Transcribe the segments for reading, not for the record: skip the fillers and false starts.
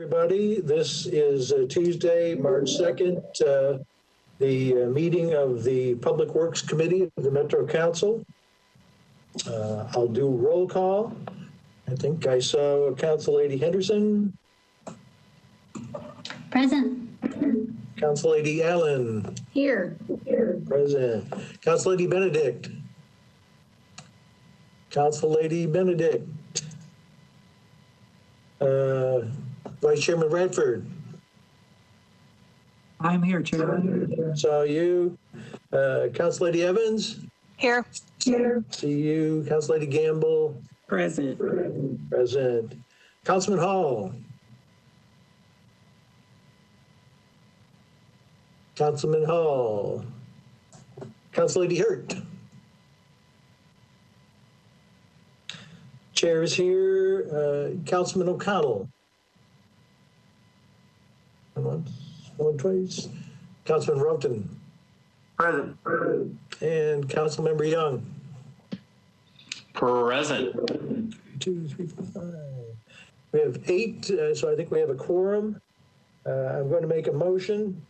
Everybody, this is Tuesday, March 2nd, the meeting of the Public Works Committee of the Metro Council. I'll do roll call. I think I saw Council Lady Henderson. Present. Council Lady Allen. Here. Present. Council Lady Benedict. Council Lady Benedict. Vice Chairman Radford. I'm here, Chairman. Saw you. Council Lady Evans. Here. See you. Council Lady Gamble. Present. Present. Councilman Hall. Councilman Hall. Council Lady Hurt. Chair is here. Councilman O'Connell. Once, twice. Councilman Roten. Present. And Councilmember Young. Present. 2, 3, 4, 5. We have 8, so I think we have a quorum. I'm going to make a motion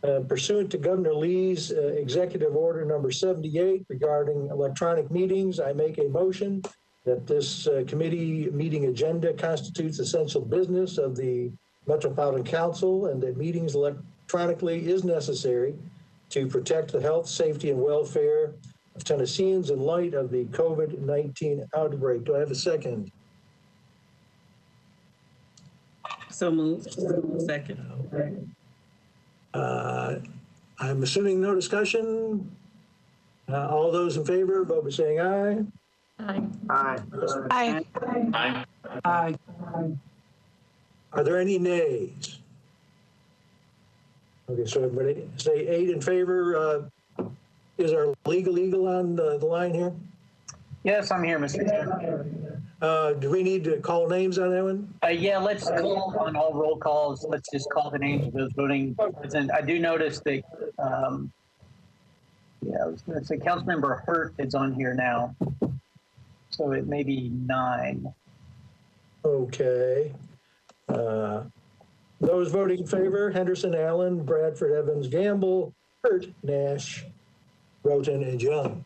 pursuant to Governor Lee's executive order number 78 regarding electronic meetings. I make a motion that this committee meeting agenda constitutes essential business of the Metropolitan Council and that meetings electronically is necessary to protect the health, safety, and welfare of Tennesseans in light of the COVID-19 outbreak. Do I have a second? So moved. Second. I'm assuming no discussion. All those in favor, vote by saying aye. Aye. Aye. Aye. Aye. Aye. Are there any nays? Okay, so everybody say 8 in favor. Is our legal on the line here? Yes, I'm here, Mr. Chairman. Do we need to call names on that one? Yeah, let's call on all roll calls. Let's just call the names of those voting present. I do notice that, I was going to say Councilmember Hurt is on here now. So it may be 9. Okay. Those voting in favor: Henderson, Allen, Bradford, Evans, Gamble, Hurt, Nash, Roten, and Young.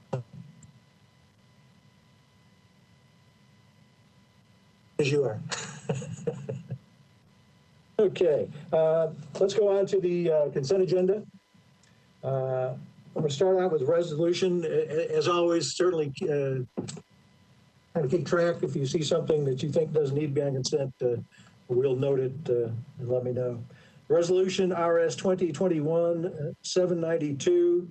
As you are. Okay, let's go on to the consent agenda. I'm going to start out with resolution. As always, certainly kind of keep track. If you see something that you think doesn't need to be on consent, we'll note it and let me know. Resolution RS 2021-792,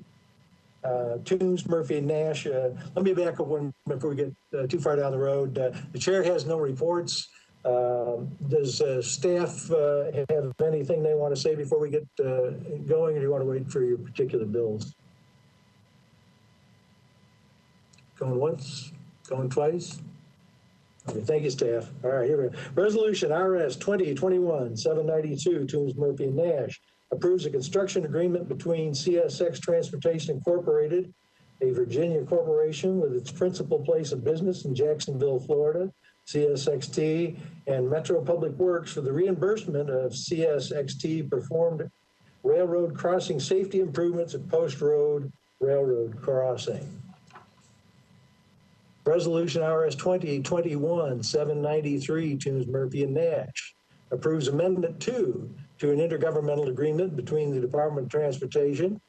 Toombs, Murphy, and Nash. Let me back up one before we get too far down the road. The chair has no reports. Does staff have anything they want to say before we get going, or do you want to wait for your particular bills? Going once, going twice? Okay, thank you, staff. All right, here we go. Resolution RS 2021-792, Toombs, Murphy, and Nash approves a construction agreement between CSX Transportation Incorporated, a Virginia corporation with its principal place of business in Jacksonville, Florida, CSXT, and Metro Public Works for the reimbursement of CSXT performed railroad crossing safety improvements at Post Road Railroad Crossing. Resolution RS 2021-793, Toombs, Murphy, and Nash approves Amendment 2 to an intergovernmental agreement between the Department of Transportation,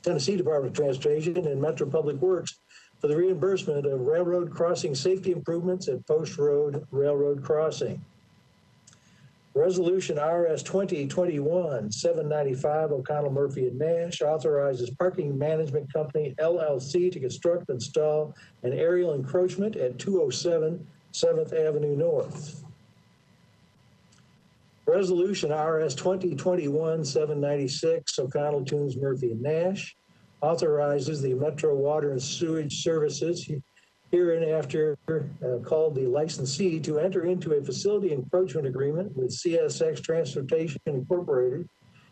Tennessee Department of Transportation, and Metro Public Works for the reimbursement of railroad crossing safety improvements at Post Road Railroad Crossing. Resolution RS 2021-795, O'Connell, Murphy, and Nash authorizes Parking Management Company, LLC, to construct and install an aerial encroachment at 207 7th Avenue North. Resolution RS 2021-796, O'Connell, Toombs, Murphy, and Nash authorizes the Metro Water and Sewage Services, hereinafter called the licensee, to enter into a facility encroachment agreement with CSX Transportation Incorporated,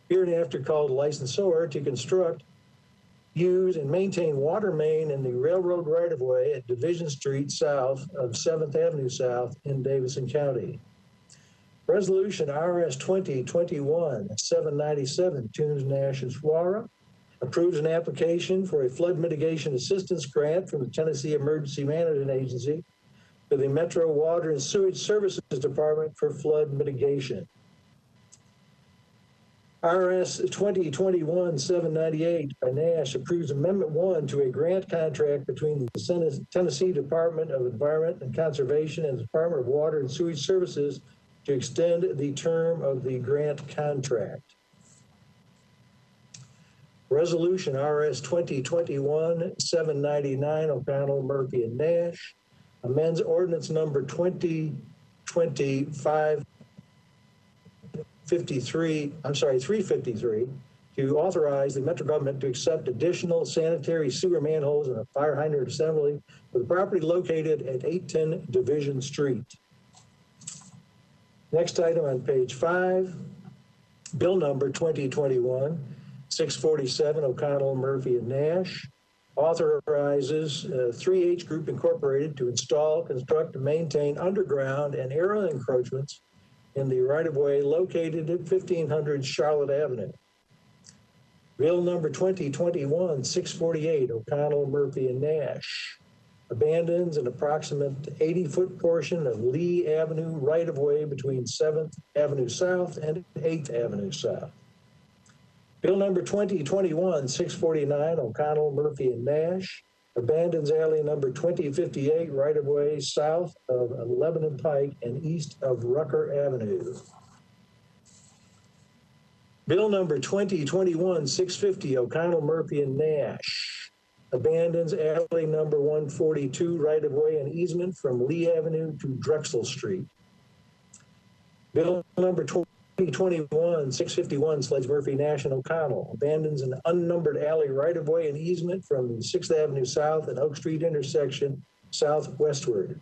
hereinafter called licensor, to construct, use, and maintain water main in the railroad right-of-way at Division Street south of 7th Avenue South in Davidson County. Resolution RS 2021-797, Tunes, Nash, and Suara, approves an application for a flood mitigation assistance grant from the Tennessee Emergency Management Agency to the Metro Water and Sewage Services Department for flood mitigation. RS 2021-798 by Nash approves Amendment 1 to a grant contract between the Tennessee Department of Environment and Conservation and the Department of Water and Sewage Services to extend the term of the grant contract. Resolution RS 2021-799, O'Connell, Murphy, and Nash, amends ordinance number 353 to authorize the Metro government to accept additional sanitary sewer manholes and a fire hydrant assembly for the property located at 810 Division Street. Next item on page 5, bill number 2021-647, O'Connell, Murphy, and Nash, authorizes 3H Group Incorporated to install, construct, and maintain underground and aerial encroachments in the right-of-way located at 1500 Charlotte Avenue. Bill number 2021-648, O'Connell, Murphy, and Nash, abandons an approximate 80-foot portion of Lee Avenue right-of-way between 7th Avenue South and 8th Avenue South. Bill number 2021-649, O'Connell, Murphy, and Nash, abandons alley number 2058 right-of-way south of 11 and Pike and east of Rucker Avenue. Bill number 2021-650, O'Connell, Murphy, and Nash, abandons alley number 142 right-of-way and easement from Lee Avenue to Drexel Street. Bill number 2021-651, Sledge, Murphy, Nash, and O'Connell, abandons an unnumbered alley right-of-way and easement from 6th Avenue South and Oak Street intersection southwestward.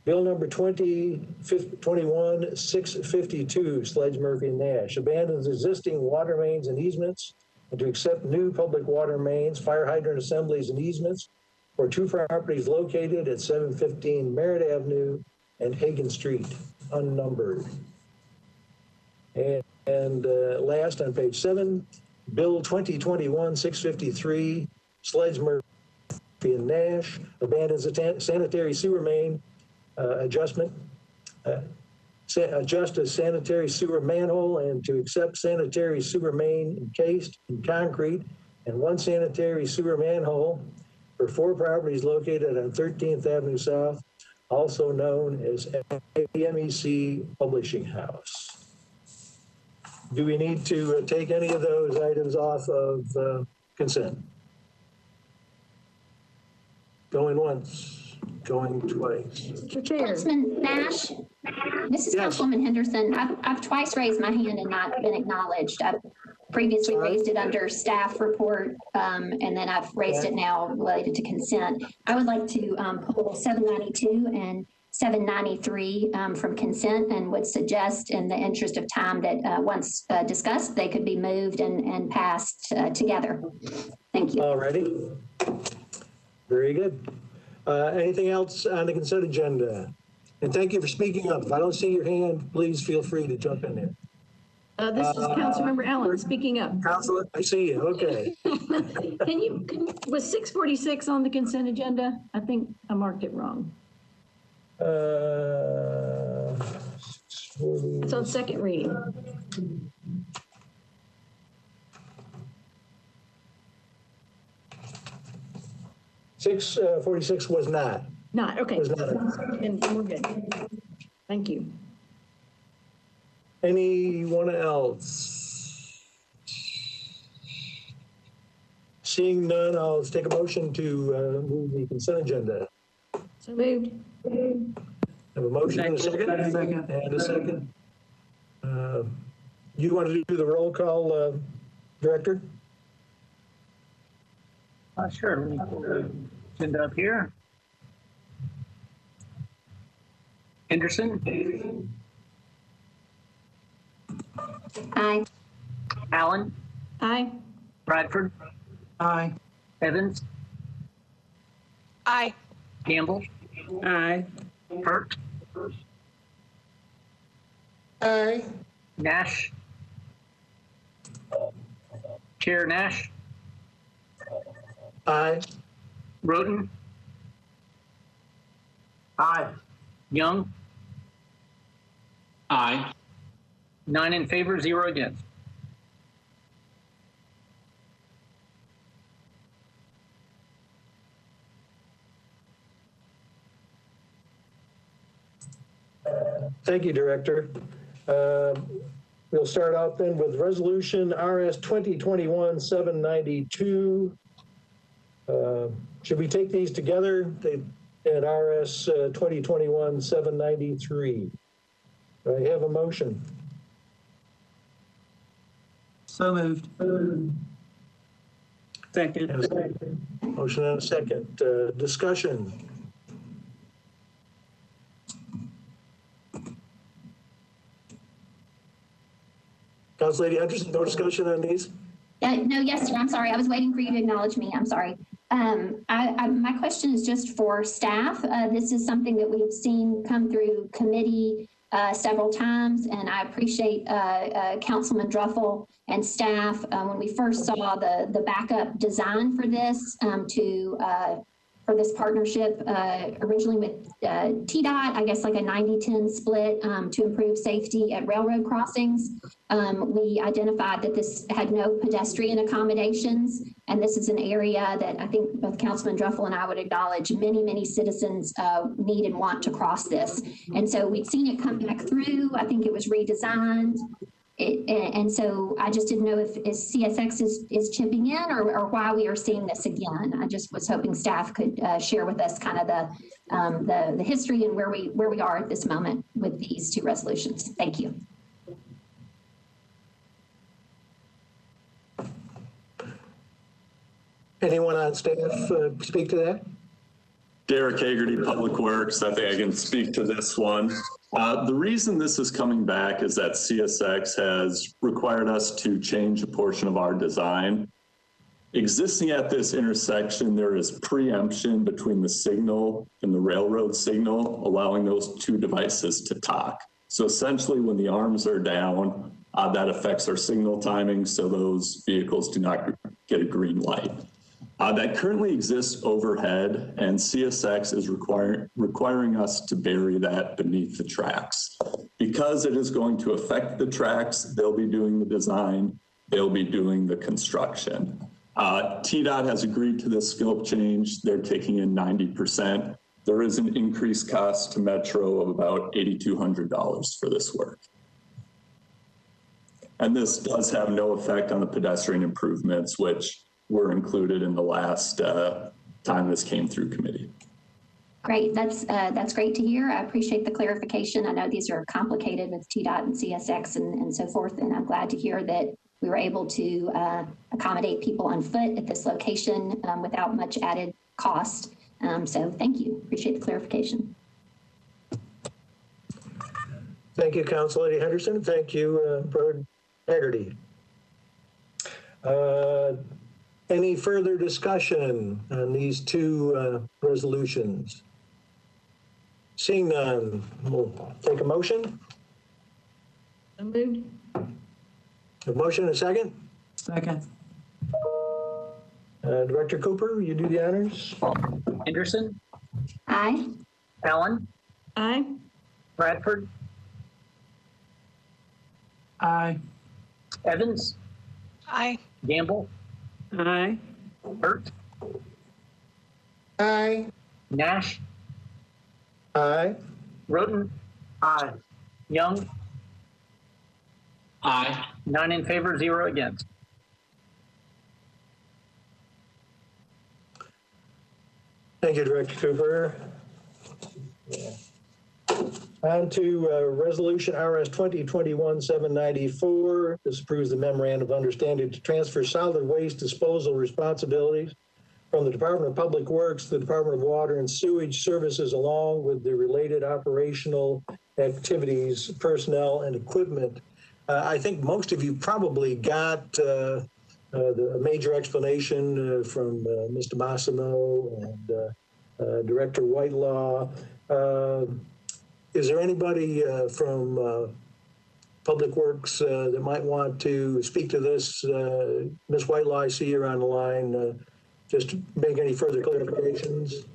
Bill number 2021-652, Sledge, Murphy, and Nash, abandons existing water mains and easements and to accept new public water mains, fire hydrant assemblies, and easements for 2 properties located at 715 Merritt Avenue and Hagan Street, unnumbered. And last on page 7, Bill 2021-653, Sledge, Murphy, and Nash, abandons a sanitary sewer main adjust a sanitary sewer manhole and to accept sanitary sewer main encased in concrete and 1 sanitary sewer manhole for 4 properties located on 13th Avenue South, also known as AMEC Publishing House. Do we need to take any of those items off of consent? Going once, going twice. Mr. Chair. Councilman Nash, this is Yes. Councilwoman Henderson. I've twice raised my hand and not been acknowledged. I've previously raised it under staff report, and then I've raised it now related to consent. I would like to pull 792 and 793 from consent and would suggest, in the interest of time, that once discussed, they could be moved and passed together. Thank you. Alrighty. Very good. Anything else on the consent agenda? And thank you for speaking up. If I don't see your hand, please feel free to jump in there. This is Councilmember Allen speaking up. Counselor, I see you. Okay. Was 646 on the consent agenda? I think I marked it wrong. It's on second reading. Six 46 was not. Not, okay. Was not. And we're good. Thank you. Anyone else? Seeing none, I'll take a motion to move the consent agenda. So moved. Have a motion and a second? Second. And a second. You want to do the roll call, Director? Sure, let me pull the agenda up here. Henderson? Aye. Allen? Aye. Bradford? Aye. Evans? Aye. Campbell? Aye. Hurt? Aye. Nash? Chair Nash? Aye. Roten? Aye. Young? Aye. 9 in favor, 0 against. Thank you, Director. We'll start out then with Resolution RS 2021-792. Should we take these together? They at RS 2021-793. Do I have a motion? So moved. Second. And a second. Motion and a second. Discussion. Council Lady Henderson, no discussion on these? No, yes, sir. I'm sorry. I was waiting for you to acknowledge me. I'm sorry. My question is just for staff. This is something that we've seen come through committee several times, and I appreciate Councilman Druffel and staff. When we first saw the backup design for this for this partnership, originally with TDOT, I guess like a 90-10 split to improve safety at railroad crossings. We identified that this had no pedestrian accommodations, and this is an area that I think both Councilman Druffel and I would acknowledge many citizens need and want to cross this. And so we'd seen it come back through. I think it was redesigned. And so I just didn't know if CSX is chipping in or why we are seeing this again. I just was hoping staff could share with us kind of the history and where we are at this moment with these two resolutions. Thank you. Anyone on staff speak to that? Derek Hagerty, Public Works. I think I can speak to this one. The reason this is coming back is that CSX has required us to change a portion of our design. Existing at this intersection, there is preemption between the signal and the railroad signal, allowing those two devices to talk. So essentially, when the arms are down, that affects our signal timing, so those vehicles do not get a green light. That currently exists overhead, and CSX is requiring us to bury that beneath the tracks. Because it is going to affect the tracks, they'll be doing the design, they'll be doing the construction. TDOT has agreed to this scope change. They're taking in 90%. There is an increased cost to Metro of about $8,200 for this work. And this does have no effect on the pedestrian improvements, which were included in the last time this came through committee. Great, that's great to hear. I appreciate the clarification. I know these are complicated with TDOT and CSX and so forth, and I'm glad to hear that we were able to accommodate people on foot at this location without much added cost. So thank you, appreciate the clarification. Thank you, Council Lady Henderson. Thank you, Brother Haggerty. Any further discussion on these two resolutions? Seeing none, we'll take a motion. So moved. A motion and a second. Second. Director Cooper, you do the honors. Henderson? Aye. Allen? Aye. Bradford? Aye. Evans? Aye. Gamble? Aye. Hurt? Aye. Nash? Aye. Roten? Aye. Young? Aye. 9 in favor, 0 against. Thank you, Director Cooper. On to Resolution RS 2021-794. This approves the memorandum of understanding to transfer solid waste disposal responsibilities from the Department of Public Works to the Department of Water and Sewage Services, along with the related operational activities, personnel, and equipment. I think most of you probably got the major explanation from Mr. Massimo and Director Whitelaw. Is there anybody from Public Works that might want to speak to this? Ms. Whitelaw, I see you're on the line. Just to make any further clarifications.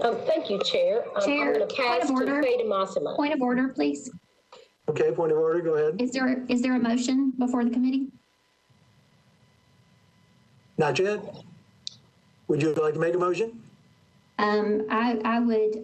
Thank you, Chair. Chair, I'm going to point pass of to order. Fade Massimo. Point of order, please. Okay, point of order, go ahead. Is there a motion before the committee? Not yet? Would you like to make a motion? I would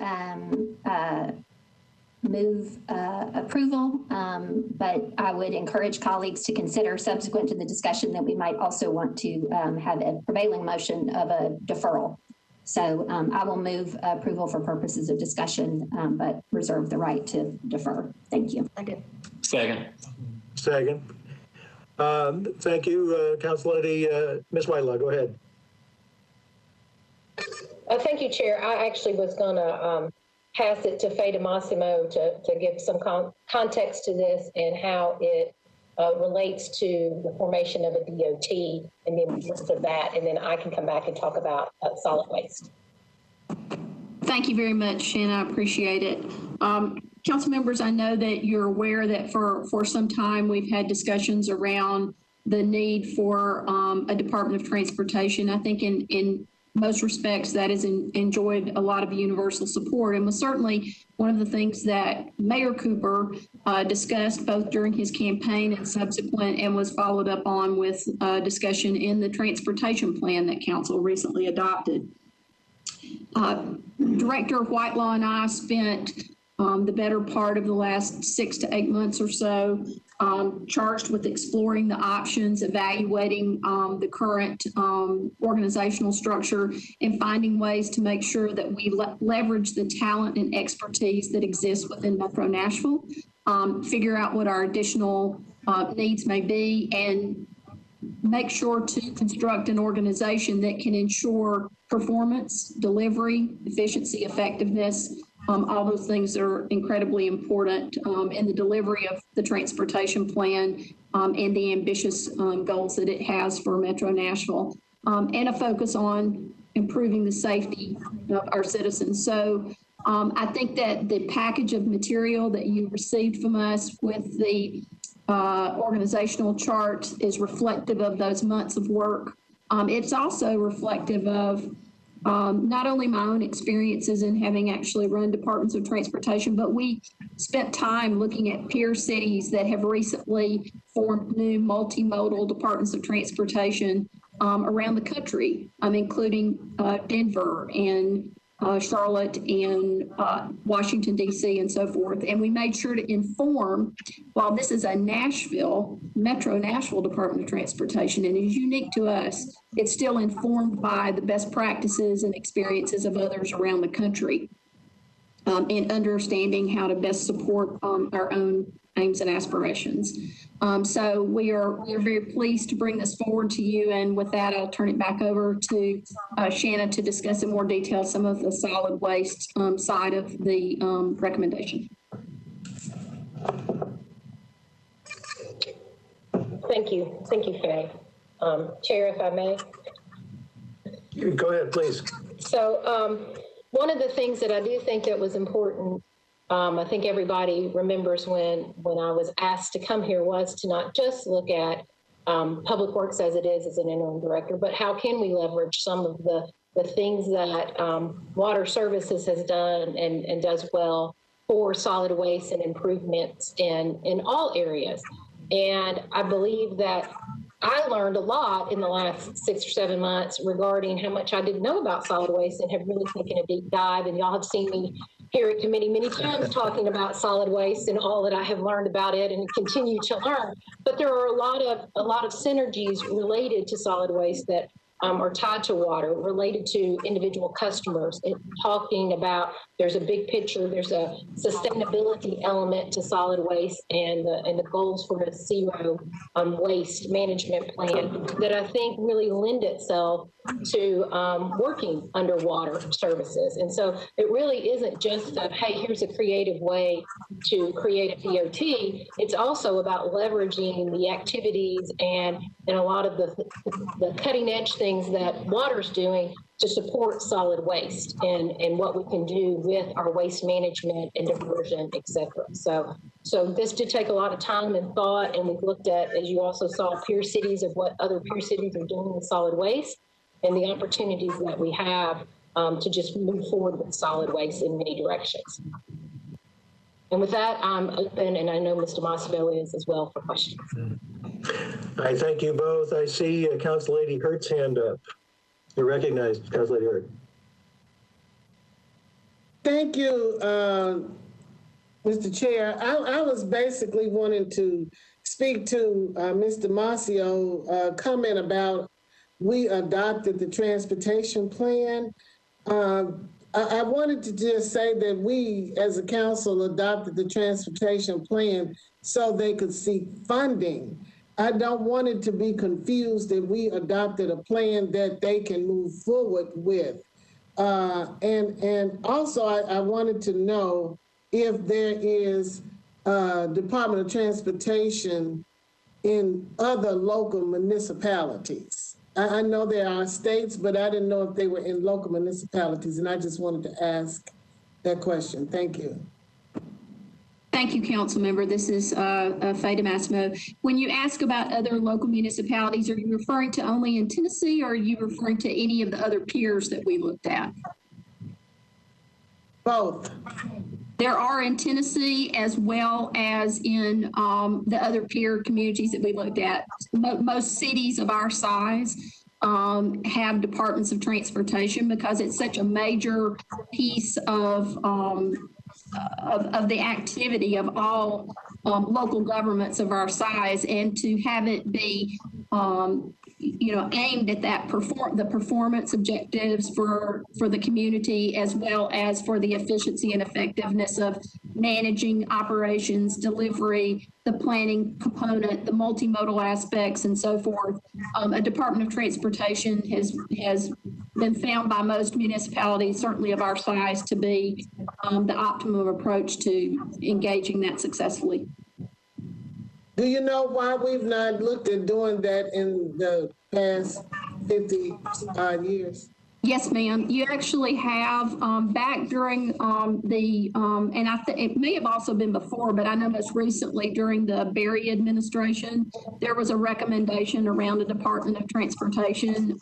move approval, but I would encourage colleagues to consider subsequent to the discussion that we might also want to have a prevailing motion of a deferral. So I will move approval for purposes of discussion, but reserve the right to defer. Thank you. Second. Second. Thank you, Council Lady. Ms. Whitelaw, go ahead. Thank you, Chair. I actually was going to pass it to Fade Massimo to give some context to this and how it relates to the formation of a DOT and the importance of that. And then I can come back and talk about solid waste. Thank you very much, Shanna. I appreciate it. Council members, I know that you're aware that for some time we've had discussions around the need for a Department of Transportation. I think in most respects that has enjoyed a lot of universal support and was certainly one of the things that Mayor Cooper discussed both during his campaign and subsequent, and was followed up on with discussion in the transportation plan that council recently adopted. Director Whitelaw and I spent the better part of the last 6 to 8 months or so charged with exploring the options, evaluating the current organizational structure, and finding ways to make sure that we leverage the talent and expertise that exists within Metro Nashville, figure out what our additional needs may be, and make sure to construct an organization that can ensure performance, delivery, efficiency, effectiveness. All those things are incredibly important in the delivery of the transportation plan and the ambitious goals that it has for Metro Nashville, and a focus on improving the safety of our citizens. So I think that the package of material that you received from us with the organizational chart is reflective of those months of work. It's also reflective of not only my own experiences in having actually run departments of transportation, but we spent time looking at peer cities that have recently formed new multimodal departments of transportation around the country, including Denver and Charlotte and Washington, D.C. and so forth. And we made sure to inform, while this is a Metro Nashville Department of Transportation and is unique to us, it's still informed by the best practices and experiences of others around the country, and understanding how to best support our own aims and aspirations. So we are very pleased to bring this forward to you. And with that, I'll turn it back over to Shanna to discuss in more detail some of the solid waste side of the recommendation. Thank you. Thank you, Faye. Chair, if I may. Go ahead, please. So one of the things that I do think that was important, I think everybody remembers when I was asked to come here, was to not just look at Public Works as it is as an interim director, but how can we leverage some of the things that Water Services has done and does well for solid waste and improvements in all areas. And I believe that I learned a lot in the last 6 or 7 months regarding how much I didn't know about solid waste, and have really taken a deep dive. And y'all have seen me here at committee many times talking about solid waste and all that I have learned about it and continue to learn. But there are a lot of synergies related to solid waste that are tied to water, related to individual customers, and talking about there's a big picture, there's a sustainability element to solid waste and the goals for a zero waste management plan that I think really lend itself to working underwater services. And so it really isn't just that, hey, here's a creative way to create a POT. It's also about leveraging the activities and a lot of the cutting edge things that water's doing to support solid waste and what we can do with our waste management and diversion, et cetera. So this did take a lot of time and thought, and we've looked at, as you also saw, peer cities of what other peer cities are doing with solid waste and the opportunities that we have to just move forward with solid waste in many directions. And with that, I'm open, and I know Mr. Masville is as well for questions. I thank you both. I see Council Lady Hurt's hand up. You're recognized, Council Lady Hurt. Thank you, Mr. Chair. I was basically wanting to speak to Mr. Masio comment about we adopted the transportation plan. I wanted to just say that we, as a council, adopted the transportation plan so they could seek funding. I don't want it to be confused that we adopted a plan that they can move forward with. And also, I wanted to know if there is Department of Transportation in other local municipalities. I know there are states, but I didn't know if they were in local municipalities, and I just wanted to ask that question. Thank you. Thank you, Council Member. This is Faye DeMassimo. When you ask about other local municipalities, are you referring to only in Tennessee, or are you referring to any of the other peers that we looked at? Both. There are in Tennessee as well as in the other peer communities that we looked at. Most cities of our size have departments of transportation because it's such a major piece of the activity of all local governments of our size, and to have it be aimed at that the performance objectives for the community, as well as for the efficiency and effectiveness of managing operations, delivery, the planning component, the multimodal aspects, and so forth. A Department of Transportation has been found by most municipalities, certainly of our size, to be the optimum approach to engaging that successfully. Do you know why we've not looked at doing that in the past 50 years? Yes, ma'am. You actually have back during and it may have also been before, but I know most recently during the Berry administration, there was a recommendation around the Department of Transportation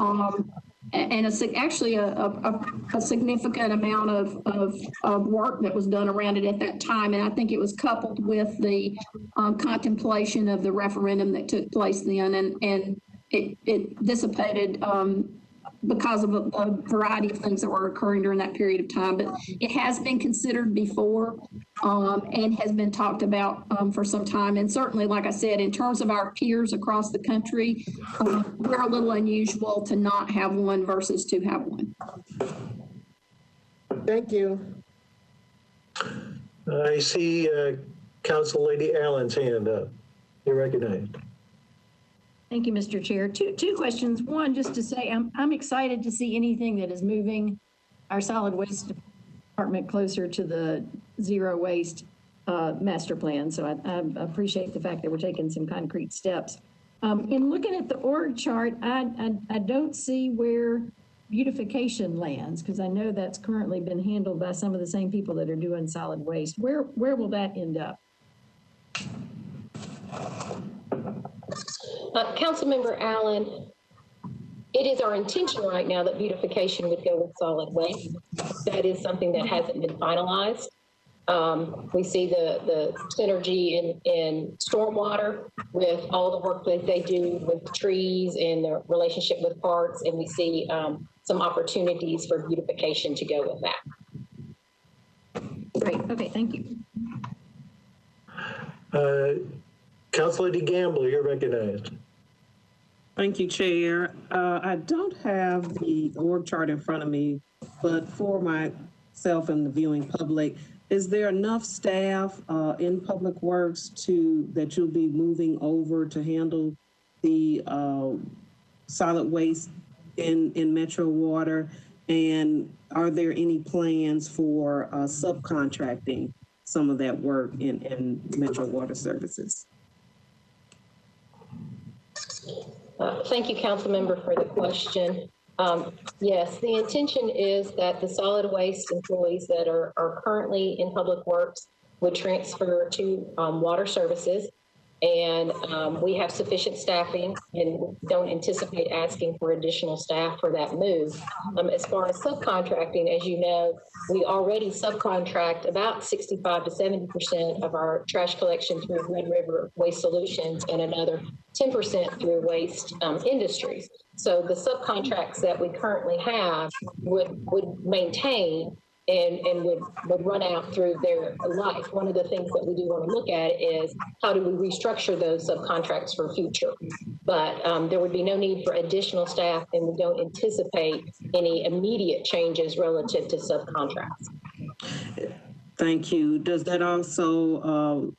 and actually a significant amount of work that was done around it at that time. And I think it was coupled with the contemplation of the referendum that took place then, and it dissipated because of a variety of things that were occurring during that period of time. But it has been considered before and has been talked about for some time. And certainly, like I said, in terms of our peers across the country, we're a little unusual to not have one versus to have one. Thank you. I see Council Lady Allen's hand up. You're recognized. Thank you, Mr. Chair. Two questions. One, just to say, I'm excited to see anything that is moving our solid waste department closer to the zero waste master plan. So I appreciate the fact that we're taking some concrete steps. In looking at the org chart, I don't see where beautification lands, because I know that's currently been handled by some of the same people that are doing solid waste. Where will that end up? Councilmember Allen, it is our intention right now that beautification would go with solid waste. That is something that hasn't been finalized. We see the synergy in stormwater with all the work that they do with trees and the relationship with parks, and we see some opportunities for beautification to go with that. Great. Okay. Thank you. Council Lady Gamble, you're recognized. Thank you, Chair. I don't have the org chart in front of me, but for myself and the viewing public, is there enough staff in Public Works that you'll be moving over to handle the solid waste in Metro Water? And are there any plans for subcontracting some of that work in Metro Water Services? Thank you, council member, for the question. Yes, the intention is that the solid waste employees that are currently in Public Works would transfer to Water Services. And we have sufficient staffing and don't anticipate asking for additional staff for that move. As far as subcontracting, as you know, we already subcontract about 65 to 70% of our trash collection through Red River Waste Solutions and another 10% through Waste Industries. So the subcontracts that we currently have would maintain and would run out through their life. One of the things that we do want to look at is how do we restructure those subcontracts for future. But there would be no need for additional staff, and we don't anticipate any immediate changes relative to subcontracts. Thank you. Does that also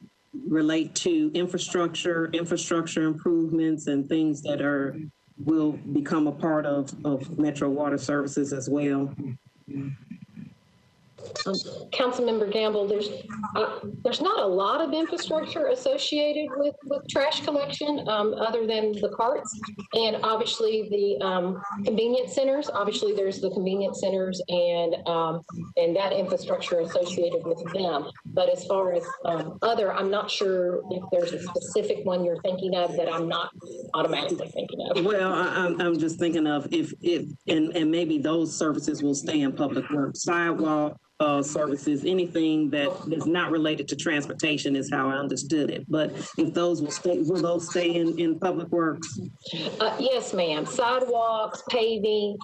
relate to infrastructure improvements and things that will become a part of Metro Water Services as well? Councilmember Gamble, there's not a lot of infrastructure associated with trash collection other than the carts and obviously the convenience centers. Obviously, there's the convenience centers and that infrastructure associated with them. But as far as I'm not sure if there's a specific one you're thinking of that I'm not automatically thinking of. Well, I'm just thinking of if and maybe those services will stay in Public Works, sidewalk services, anything that is not related to transportation is how I understood it. But if those will those stay in Public Works? Yes, ma'am. Sidewalks, paving,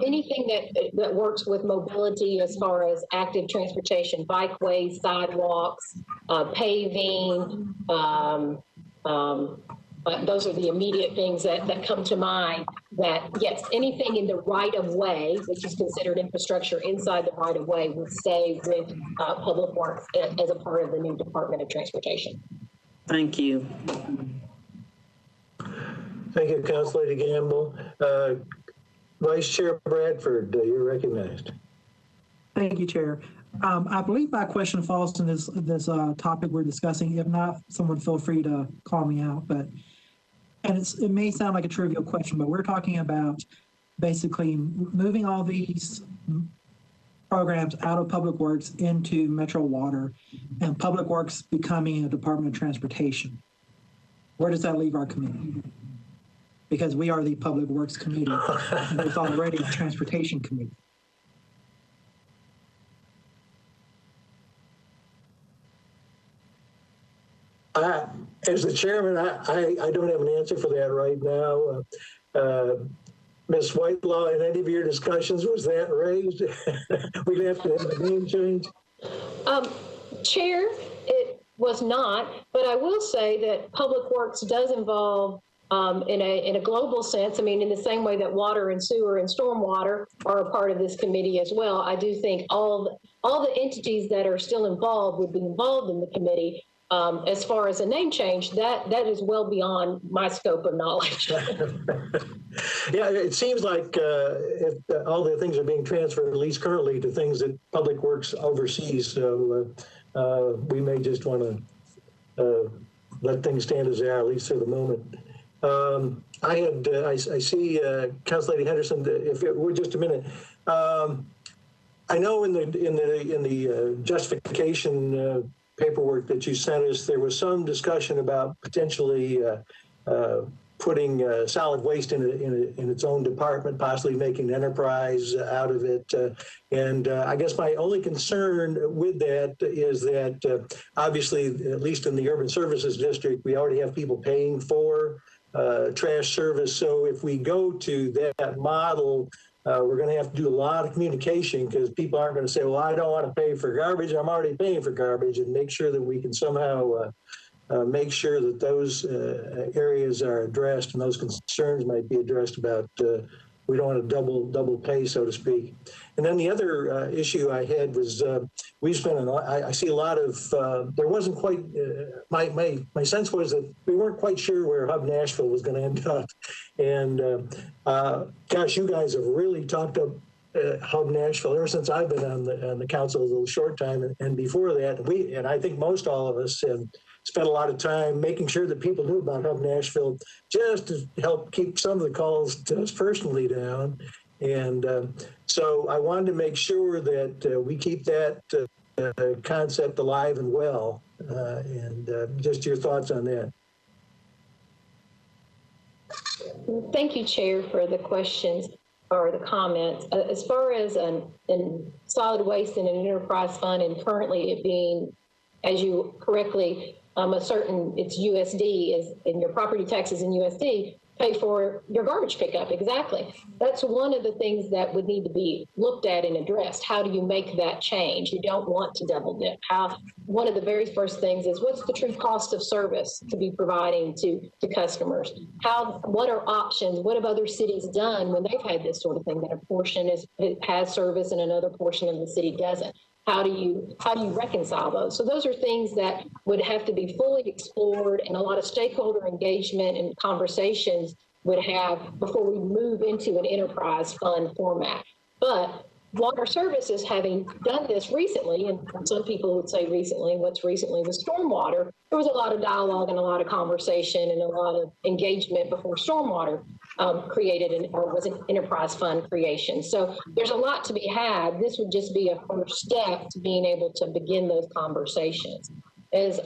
anything that works with mobility as far as active transportation, bikeways, sidewalks, paving, those are the immediate things that come to mind. That yes, anything in the right of way, which is considered infrastructure inside the right of way, would stay with Public Works as a part of the new Department of Transportation. Thank you. Thank you, Councilor Gamble. Vice Chair Bradford, you're recognized. Thank you, Chair. I believe my question falls in this topic we're discussing. If not, someone feel free to call me out. And it may sound like a trivial question, but we're talking about basically moving all these programs out of Public Works into Metro Water and Public Works becoming a Department of Transportation. Where does that leave our committee? Because we are the Public Works Committee, and there's already a Transportation Committee. As the chairman, I don't have an answer for that right now. Ms. Whitelaw, in any of your discussions, was that raised? We'd have to have a name change. Chair, it was not, but I will say that Public Works does involve in a global sense. I mean, in the same way that water and sewer and stormwater are a part of this committee as well. I do think all the entities that are still involved would be involved in the committee. As far as a name change, that is well beyond my scope of knowledge. Yeah, it seems like if all the things are being transferred, at least currently, to things that Public Works oversees. So we may just want to let things stand as they are, at least for the moment. I see Councilor Henderson. If it were just a minute. I know in the justification paperwork that you sent us, there was some discussion about potentially putting solid waste in its own department, possibly making an enterprise out of it. And I guess my only concern with that is that obviously, at least in the Urban Services District, we already have people paying for trash service. So if we go to that model, we're going to have to do a lot of communication because people aren't going to say, well, I don't want to pay for garbage. I'm already paying for garbage, and make sure that we can somehow make sure that those areas are addressed and those concerns might be addressed about we don't want to double pay, so to speak. And then the other issue I had was we spent I see a lot of there wasn't quite my sense was that we weren't quite sure where Hub Nashville was going to end up, and gosh, you guys have really talked up Hub Nashville ever since I've been on the council a little short time, and before that, and I think most all of us have spent a lot of time making sure that people knew about Hub Nashville, just to help keep some of the calls to us personally down. And so I wanted to make sure that we keep that concept alive and well. And just your thoughts on that. Thank you, Chair, for the questions or the comments. As far as in solid waste and an enterprise fund, and currently it being, as you correctly, it's USD, and your property taxes in USD pay for your garbage pickup. Exactly. That's one of the things that would need to be looked at and addressed. How do you make that change? You don't want to double dip. One of the very first things is, what's the true cost of service to be providing to customers? What are options? What have other cities done when they've had this sort of thing, that a portion has service and another portion of the city doesn't? How do you reconcile those? So those are things that would have to be fully explored, and a lot of stakeholder engagement and conversations would have before we move into an enterprise fund format. But Water Services, having done this recently, and some people would say recently, what's recently was stormwater, there was a lot of dialogue and a lot of conversation and a lot of engagement before stormwater was an enterprise fund creation. So there's a lot to be had. This would just be a first step to being able to begin those conversations. As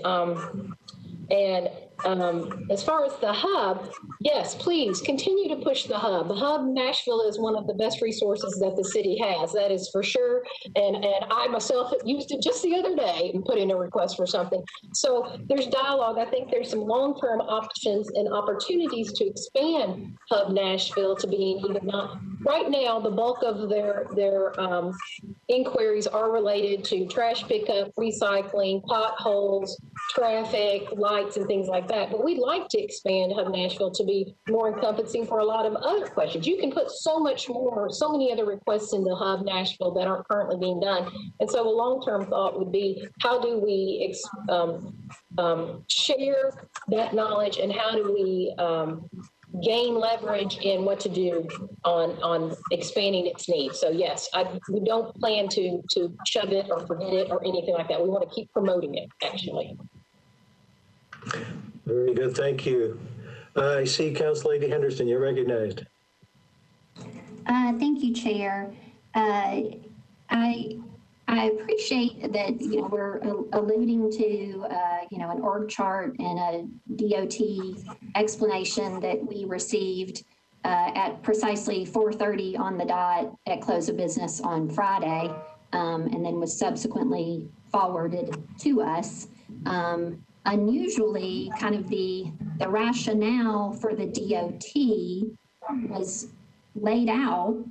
far as the hub, yes, please continue to push the hub. The hub Nashville is one of the best resources that the city has. That is for sure. And I myself used it just the other day and put in a request for something. So there's dialogue. I think there's some long-term options and opportunities to expand hub Nashville to being even not. Right now, the bulk of their inquiries are related to trash pickup, recycling, potholes, traffic, lights, and things like that. But we'd like to expand Hub Nashville to be more encompassing for a lot of other questions. You can put so much more, so many other requests into Hub Nashville that aren't currently being done. And so a long-term thought would be, how do we share that knowledge, and how do we gain leverage in what to do on expanding its needs? So yes, we don't plan to shove it or forget it or anything like that. We want to keep promoting it, actually. Very good, thank you. I see Council Lady Henderson, you're recognized. Thank you, Chair. I appreciate that, we're alluding to, an org chart and a DOT explanation that we received at precisely 4:30 on the dot at close of business on Friday, and then was subsequently forwarded to us. Unusually, kind of the rationale for the DOT was laid out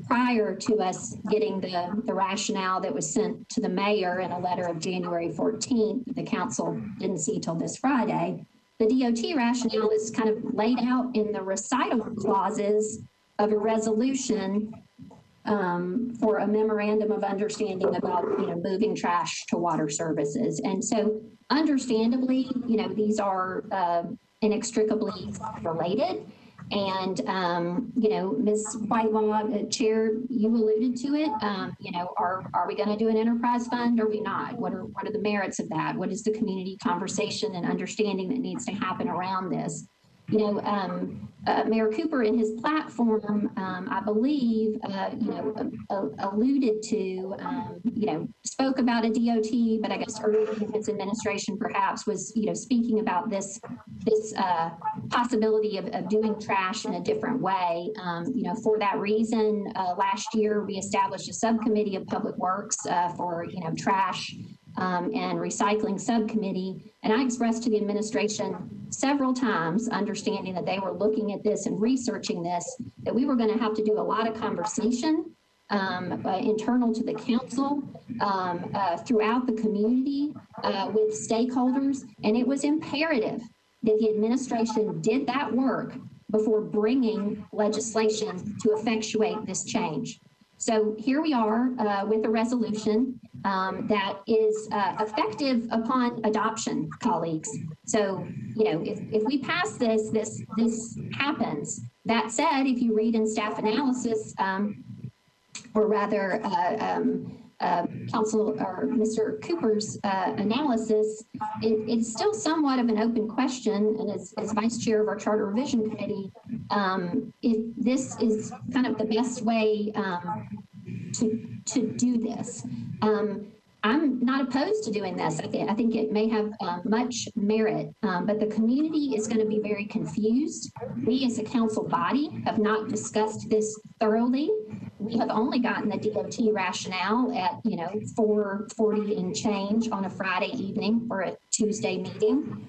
prior to us getting the rationale that was sent to the mayor in a letter of January 14th. The council didn't see till this Friday. The DOT rationale is kind of laid out in the recital clauses of a resolution for a memorandum of understanding about, moving trash to Water Services. And so understandably, these are inextricably related. And, Ms. Whitelaw, Chair, you alluded to it. Are we going to do an enterprise fund or are we not? What are the merits of that? What is the community conversation and understanding that needs to happen around this? Mayor Cooper in his platform, I believe, alluded to, spoke about a DOT, but I guess early in his administration perhaps was, speaking about this possibility of doing trash in a different way. For that reason, last year we established a subcommittee of Public Works for, trash and recycling subcommittee. And I expressed to the administration several times, understanding that they were looking at this and researching this, that we were going to have to do a lot of conversation internal to the council, throughout the community, with stakeholders. And it was imperative that the administration did that work before bringing legislation to effectuate this change. So here we are with a resolution that is effective upon adoption, colleagues. So, you know, if we pass this happens. That said, if you read in staff analysis, or rather Council or Mr. Cooper's analysis, it's still somewhat of an open question. And as Vice Chair of our Charter Revision Committee, if this is kind of the best way to do this. I'm not opposed to doing this. I think it may have much merit, but the community is going to be very confused. We as a council body have not discussed this thoroughly. We have only gotten the DOT rationale at, 4:40 and change on a Friday evening for a Tuesday meeting.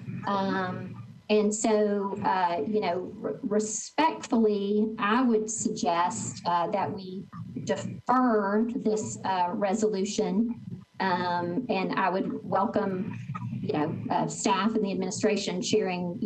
And so, respectfully, I would suggest that we defer this resolution. And I would welcome, staff and the administration sharing,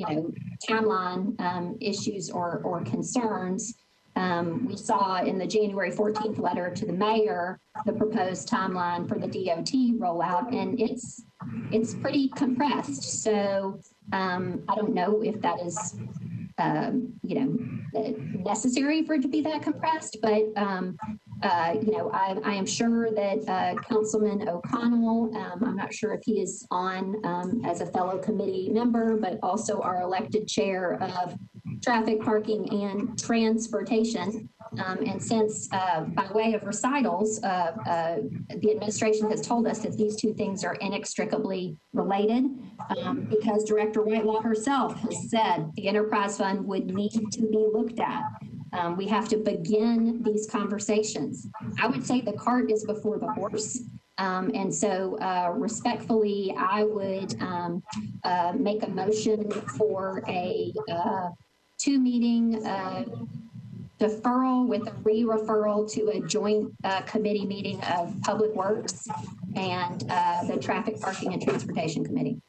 timeline issues or concerns. We saw in the January 14th letter to the mayor the proposed timeline for the DOT rollout, and it's pretty compressed. So I don't know if that is, necessary for it to be that compressed, but I am sure that Councilman O'Connell, I'm not sure if he is on as a fellow committee member, but also our elected chair of traffic, parking, and transportation. And since by way of recitals, the administration has told us that these two things are inextricably related, because Director Whitelaw herself has said the enterprise fund would need to be looked at. We have to begin these conversations. I would say the cart is before the horse. And so respectfully, I would make a motion for a 2-meeting deferral with a re-referral to a joint committee meeting of Public Works and the Traffic, Parking, and Transportation Committee.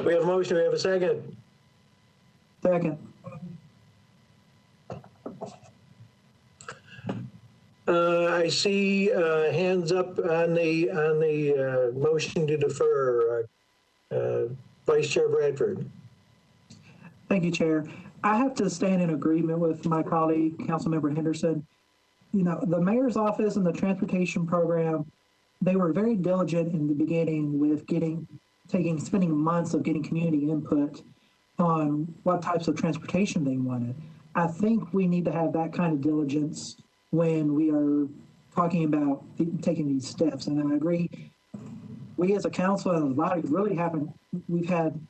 We have a motion. We have a second. Second. I see hands up on the motion to defer. Vice Chair Bradford. Thank you, Chair. I have to stand in agreement with my colleague, Councilmember Henderson. The mayor's office and the transportation program, they were very diligent in the beginning with spending months of getting community input on what types of transportation they wanted. I think we need to have that kind of diligence when we are talking about taking these steps. And I agree, we as a council and a body we've had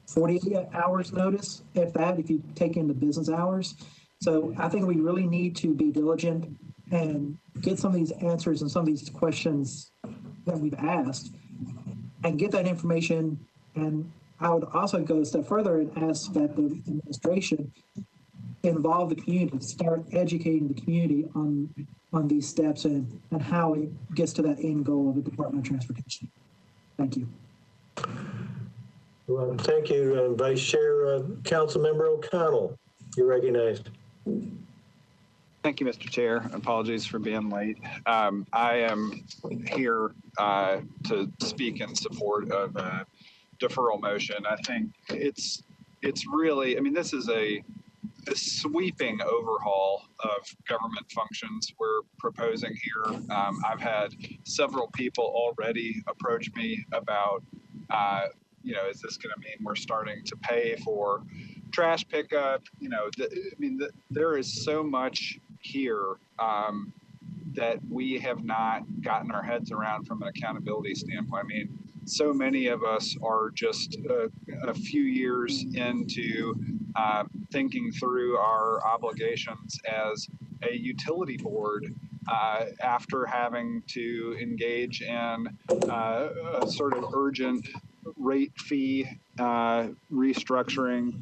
48 hours notice, if you take in the business hours. So I think we really need to be diligent and get some of these answers and some of these questions that we've asked and get that information. And I would also go a step further and ask that the administration involve the community, start educating the community on these steps and how it gets to that end goal of the Department of Transportation. Thank you. Well, thank you, Vice Chair. Councilmember O'Connell, you're recognized. Thank you, Mr. Chair. Apologies for being late. I am here to speak in support of a deferral motion. I think it's really, this is a sweeping overhaul of government functions we're proposing here. I've had several people already approach me about, is this going to mean we're starting to pay for trash pickup? There is so much here that we have not gotten our heads around from an accountability standpoint. So many of us are just a few years into thinking through our obligations as a utility board after having to engage in a sort of urgent rate fee restructuring.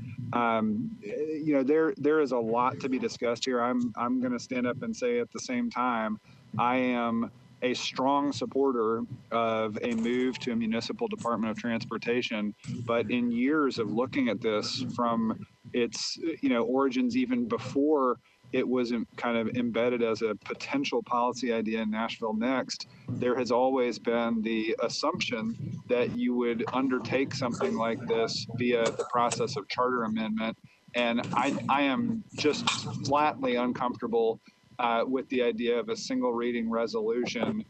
There is a lot to be discussed here. I'm going to stand up and say at the same time, I am a strong supporter of a move to a municipal Department of Transportation, but in years of looking at this from its origins even before it was kind of embedded as a potential policy idea in Nashville Next, there has always been the assumption that you would undertake something like this via the process of charter amendment. And I am just flatly uncomfortable with the idea of a single reading resolution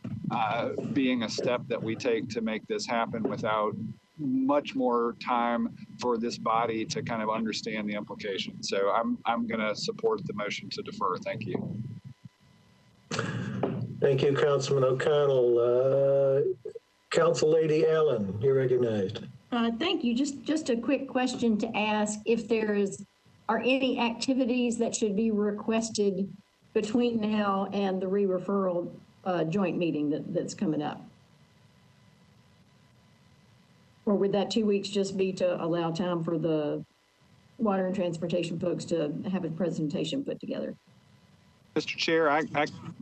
being a step that we take to make this happen without much more time for this body to kind of understand the implications. So I'm going to support the motion to defer. Thank you. Thank you, Councilman O'Connell. Council Lady Allen, you're recognized. Thank you. Just a quick question to ask if are any activities that should be requested between now and the re-referral joint meeting that's coming up? Or would that 2 weeks just be to allow time for the water and transportation folks to have a presentation put together? Mr. Chair, I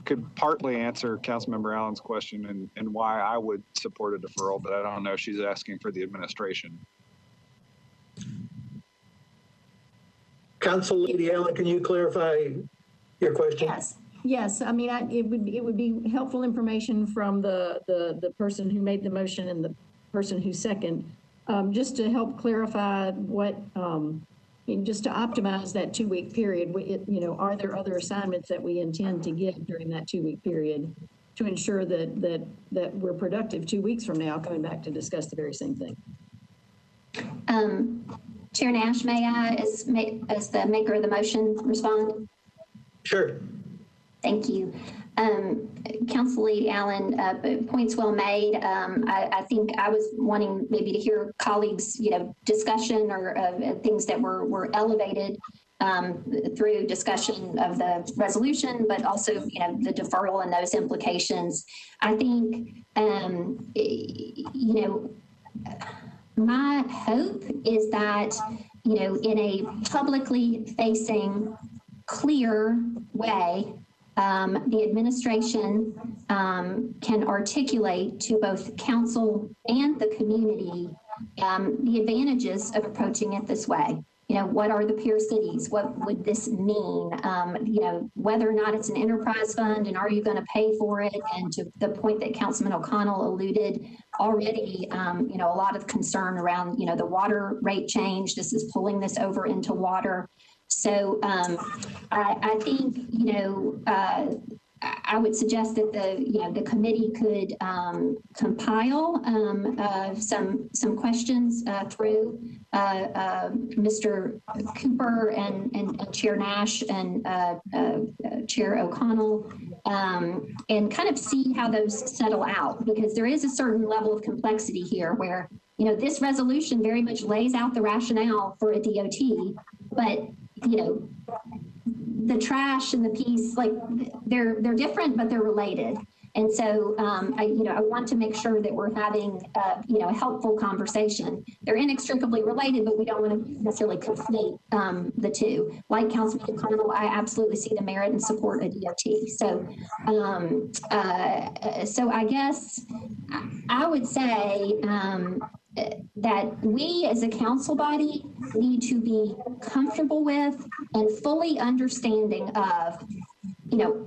could partly answer Councilmember Allen's question and why I would support a deferral, but I don't know if she's asking for the administration. Council Lady Allen, can you clarify your question? Yes. I mean, it would be helpful information from the person who made the motion and the person who seconded, just to help clarify what, just to optimize that 2 week period. Are there other assignments that we intend to give during that 2 week period to ensure that we're productive 2 weeks from now, coming back to discuss the very same thing? Chair Nash, may I, as the maker of the motion, respond? Sure. Thank you. Council Lady Allen, points well made. I think I was wanting maybe to hear colleagues, discussion or things that were elevated through discussion of the resolution, but also, the deferral and those implications. I think, my hope is that, in a publicly facing, clear way, the administration can articulate to both council and the community the advantages of approaching it this way. What are the peer cities? What would this mean? Whether or not it's an enterprise fund, and are you going to pay for it? And to the point that Councilman O'Connell alluded already, a lot of concern around, the water rate change. This is pulling this over into water. So I think, I would suggest that the committee could compile some questions through Mr. Cooper and Chair Nash and Chair O'Connell, and kind of see how those settle out, because there is a certain level of complexity here where, this resolution very much lays out the rationale for a DOT, but the trash and the piece, like they're different, but they're related. And so, I want to make sure that we're having, a helpful conversation. They're inextricably related, but we don't want to necessarily conflate the two. Like Councilman O'Connell, I absolutely see the merit and support of DOT. So, so I guess I would say that we as a council body need to be comfortable with and fully understanding of,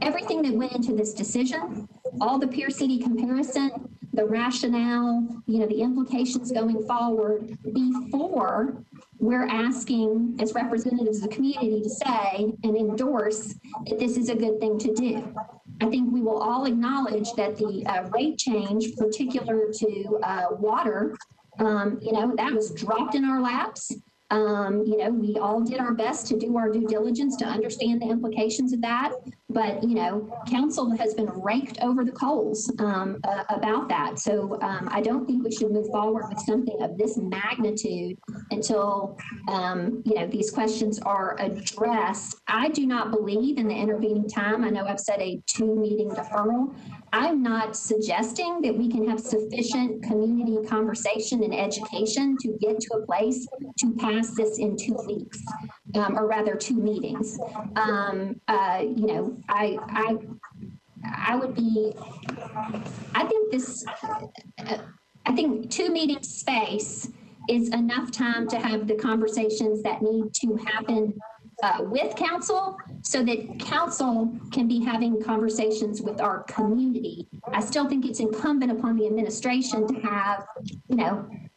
everything that went into this decision, all the peer city comparison, the rationale, the implications going forward, before we're asking as representatives of the community to say and endorse that this is a good thing to do. I think we will all acknowledge that the rate change, particular to water, that was dropped in our laps. We all did our best to do our due diligence to understand the implications of that. But, council has been raked over the coals about that. So I don't think we should move forward with something of this magnitude until, these questions are addressed. I do not believe in the intervening time. I know I've said a 2-meeting deferral. I'm not suggesting that we can have sufficient community conversation and education to get to a place to pass this in 2 weeks, I think 2 meeting space is enough time to have the conversations that need to happen with council, so that council can be having conversations with our community. I still think it's incumbent upon the administration to have,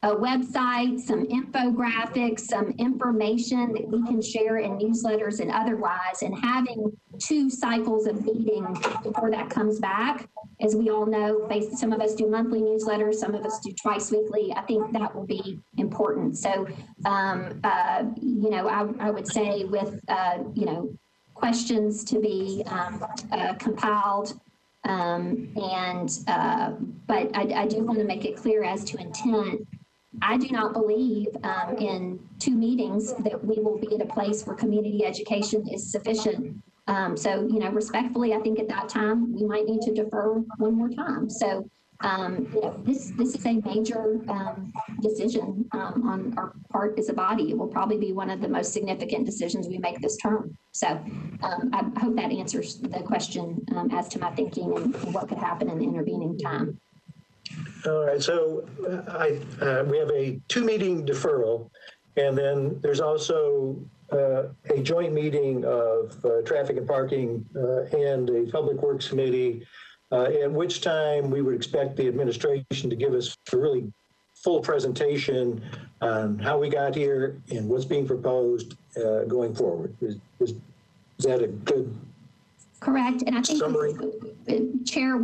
a website, some infographics, some information that we can share in newsletters and otherwise, and having 2 cycles of meeting before that comes back. As we all know, some of us do monthly newsletters, some of us do twice weekly. I think that will be important. So, I would say with, questions to be compiled. But I do want to make it clear as to intent. I do not believe in 2 meetings that we will be at a place where community education is sufficient. So, respectfully, I think at that time, we might need to defer one more time. So, this is a major decision on our part as a body. It will probably be one of the most significant decisions we make this term. So I hope that answers the question as to my thinking and what could happen in the intervening time. All right, so we have a 2 meeting deferral, and then there's also a joint meeting of traffic and parking and a public works committee, at which time we would expect the administration to give us a really full presentation on how we got here and what's being proposed going forward. Is that a good correct? And I think summary? Chair,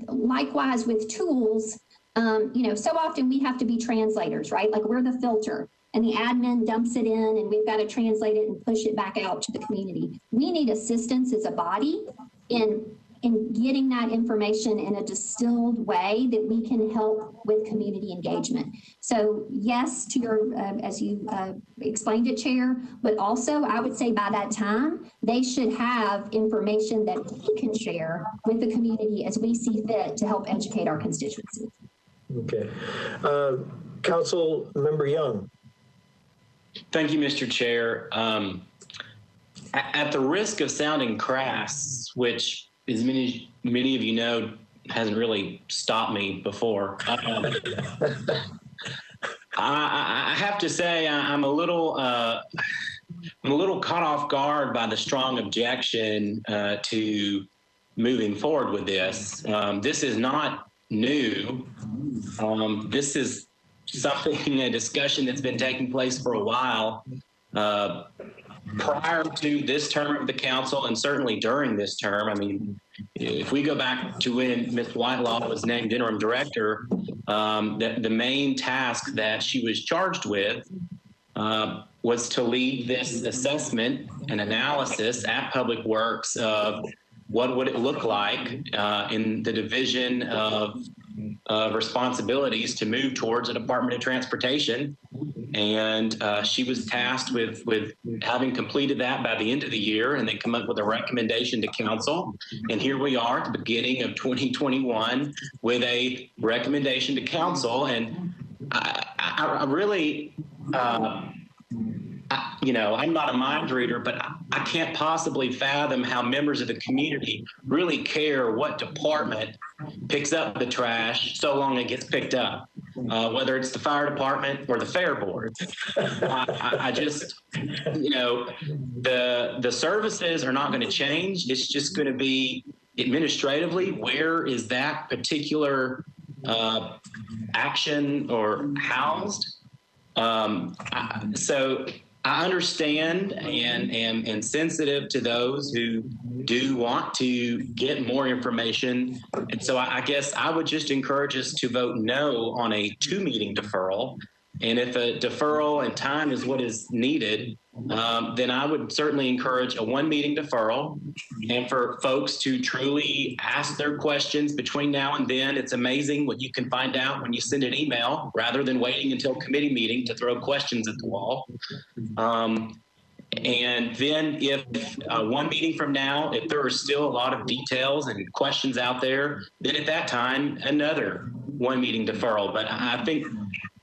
likewise with tools, so often we have to be translators, right? Like we're the filter, and the admin dumps it in, and we've got to translate it and push it back out to the community. We need assistance as a body in getting that information in a distilled way that we can help with community engagement. So yes, to your, as you explained it, Chair, but also I would say by that time, they should have information that we can share with the community as we see fit to help educate our constituency. Okay. Council Member Young. Thank you, Mr. Chair. At the risk of sounding crass, which as many of you know, hasn't really stopped me before. I have to say I'm a little caught off guard by the strong objection to moving forward with this. This is not new. This is something, a discussion that's been taking place for a while. Prior to this term of the council, and certainly during this term. I mean, if we go back to when Ms. Whitelaw was named interim director, the main task that she was charged with was to lead this assessment and analysis at Public Works of what would it look like in the division of responsibilities to move towards a Department of Transportation. And she was tasked with having completed that by the end of the year and then come up with a recommendation to council. And here we are at the beginning of 2021 with a recommendation to council. And I really, I'm not a mind reader, but I can't possibly fathom how members of the community really care what department picks up the trash so long it gets picked up, whether it's the fire department or the fair board. I just, the services are not going to change. It's just going to be administratively, where is that particular action or housed? So I understand and am sensitive to those who do want to get more information. And so I guess I would just encourage us to vote no on a 2-meeting deferral. And if a deferral and time is what is needed, then I would certainly encourage a 1-meeting deferral, and for folks to truly ask their questions between now and then. It's amazing what you can find out when you send an email rather than waiting until committee meeting to throw questions at the wall. And then if 1 meeting from now, if there are still a lot of details and questions out there, then at that time, another 1-meeting deferral. But I think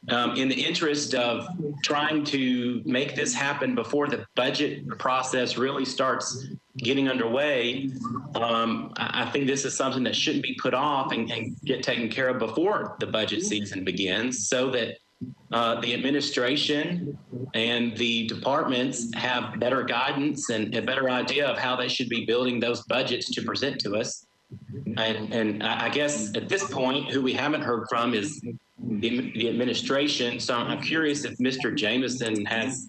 in the interest of trying to make this happen before the budget process really starts getting underway, I think this is something that shouldn't be put off and get taken care of before the budget season begins, so that the administration and the departments have better guidance and a better idea of how they should be building those budgets to present to us. And I guess at this point, who we haven't heard from is the administration. So I'm curious if Mr. Jameson has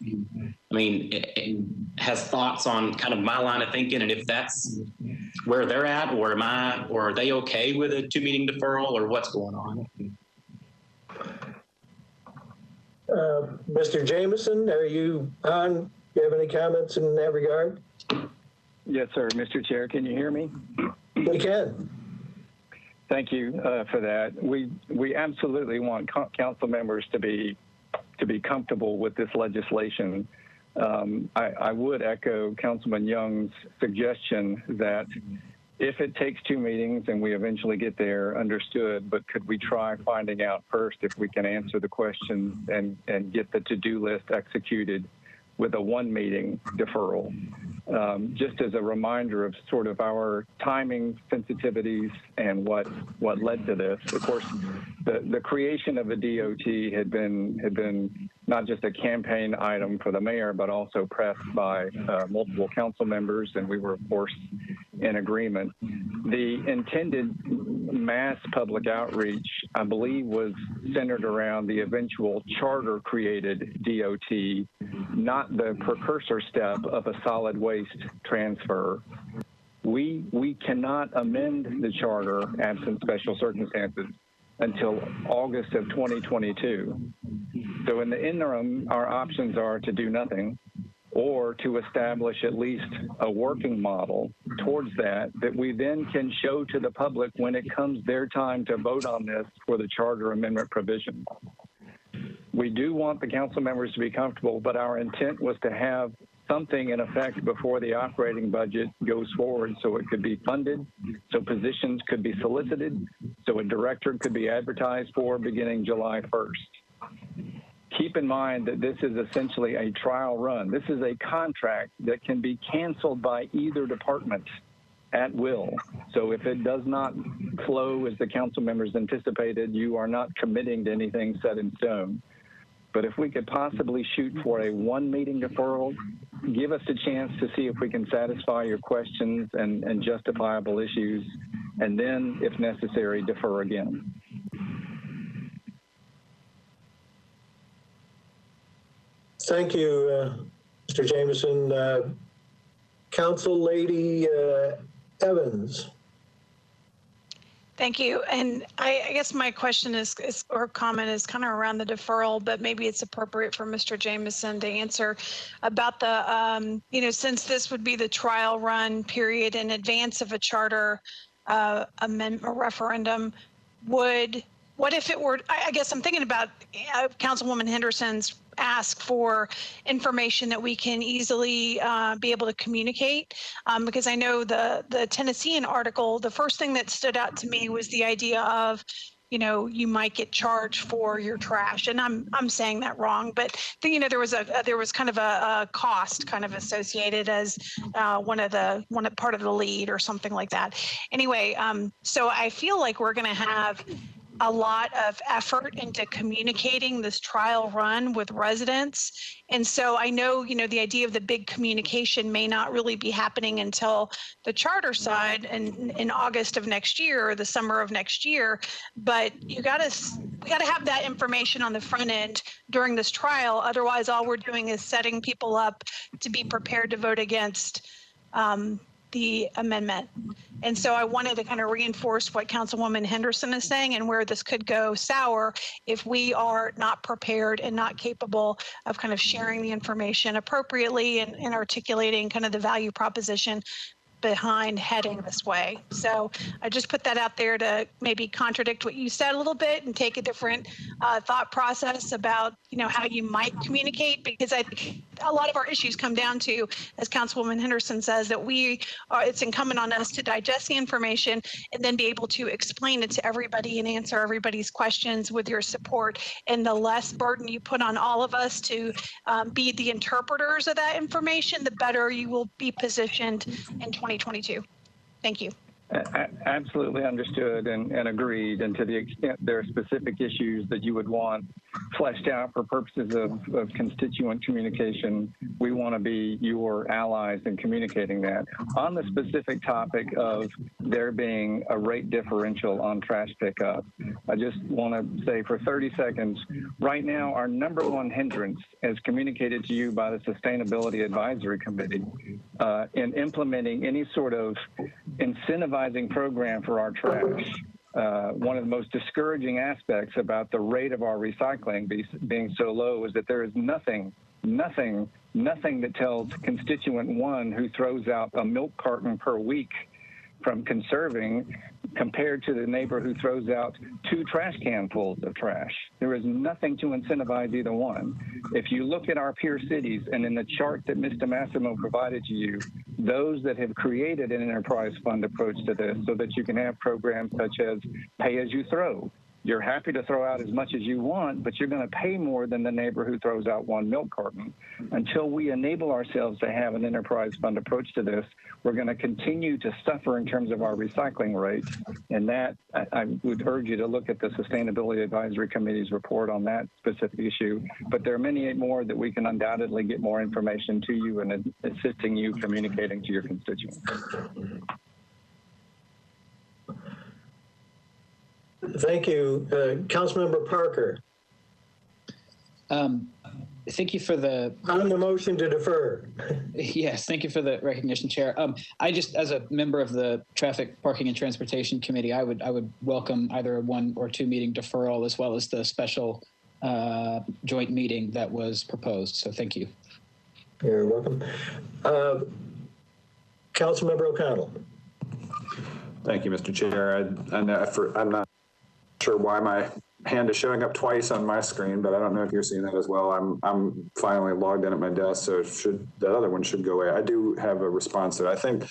thoughts on kind of my line of thinking, and if that's where they're at, or are they okay with a 2-meeting deferral, or what's going on? Mr. Jameson, are you on? Do you have any comments in that regard? Yes, sir. Mr. Chair, can you hear me? We can. Thank you for that. We absolutely want council members to be comfortable with this legislation. I would echo Councilman Young's suggestion that if it takes 2 meetings and we eventually get there, understood, but could we try finding out first if we can answer the questions and get the to-do list executed with a 1-meeting deferral? Just as a reminder of sort of our timing sensitivities and what led to this. Of course, the creation of a DOT had been not just a campaign item for the mayor, but also pressed by multiple council members, and we were, of course, in agreement. The intended mass public outreach, I believe, was centered around the eventual charter-created DOT, not the precursor step of a solid waste transfer. We cannot amend the charter absent special circumstances until August of 2022. So in the interim, our options are to do nothing, or to establish at least a working model towards that we then can show to the public when it comes their time to vote on this for the charter amendment provision. We do want the council members to be comfortable, but our intent was to have something in effect before the operating budget goes forward, so it could be funded, so positions could be solicited, so a director could be advertised for beginning July 1st. Keep in mind that this is essentially a trial run. This is a contract that can be canceled by either department at will. So if it does not flow as the council members anticipated, you are not committing to anything set in stone. But if we could possibly shoot for a 1-meeting deferral, give us a chance to see if we can satisfy your questions and justifiable issues, and then, if necessary, defer again. Thank you, Mr. Jameson. Council Lady Evans. Thank you. And I guess my question is or comment is kind of around the deferral, but maybe it's appropriate for Mr. Jameson to answer about the, since this would be the trial run period in advance of a charter amendment or referendum, what if it were, I guess I'm thinking about Councilwoman Henderson's ask for information that we can easily be able to communicate, because I know the Tennessean article, the first thing that stood out to me was the idea of, you might get charged for your trash, and I'm saying that wrong, but there was kind of a cost kind of associated as part of the lead or something like that. Anyway, so I feel like we're going to have a lot of effort into communicating this trial run with residents. And so I know, the idea of the big communication may not really be happening until the charter side in August of next year or the summer of next year. But we got to have that information on the front end during this trial. Otherwise, all we're doing is setting people up to be prepared to vote against the amendment. And so I wanted to kind of reinforce what Councilwoman Henderson is saying and where this could go sour if we are not prepared and not capable of kind of sharing the information appropriately and articulating kind of the value proposition behind heading this way. So I just put that out there to maybe contradict what you said a little bit and take a different thought process about, how you might communicate, because I think a lot of our issues come down to, as Councilwoman Henderson says, that it's incumbent on us to digest the information and then be able to explain it to everybody and answer everybody's questions with your support. And the less burden you put on all of us to be the interpreters of that information, the better you will be positioned in 2022. Thank you. Absolutely understood and agreed. And to the extent there are specific issues that you would want fleshed out for purposes of constituent communication, we want to be your allies in communicating that. On the specific topic of there being a rate differential on trash pickup, I just want to say for 30 seconds, right now, our number one hindrance, as communicated to you by the Sustainability Advisory Committee, in implementing any sort of incentivizing program for our trash. One of the most discouraging aspects about the rate of our recycling being so low is that there is nothing that tells constituent one who throws out a milk carton per week from conserving compared to the neighbor who throws out 2 trash can fulls of trash. There is nothing to incentivize either one. If you look at our peer cities and in the chart that Mr. Massimo provided to you, those that have created an enterprise fund approach to this so that you can have programs such as pay as you throw. You're happy to throw out as much as you want, but you're going to pay more than the neighbor who throws out 1 milk carton. Until we enable ourselves to have an enterprise fund approach to this, we're going to continue to suffer in terms of our recycling rates. And that, I would urge you to look at the Sustainability Advisory Committee's report on that specific issue. But there are many more that we can undoubtedly get more information to you and assisting you communicating to your constituents. Thank you. Councilmember Parker. Thank you for the... On the motion to defer. Yes, thank you for the recognition, Chair. I just, as a member of the Traffic, Parking, and Transportation Committee, I would welcome either a 1 or 2 meeting deferral as well as the special joint meeting that was proposed. So thank you. You're welcome. Councilmember O'Connell. Thank you, Mr. Chair. I'm not sure why my hand is showing up twice on my screen, but I don't know if you're seeing that as well. I'm finally logged in at my desk, so the other one should go away. I do have a response to it. I think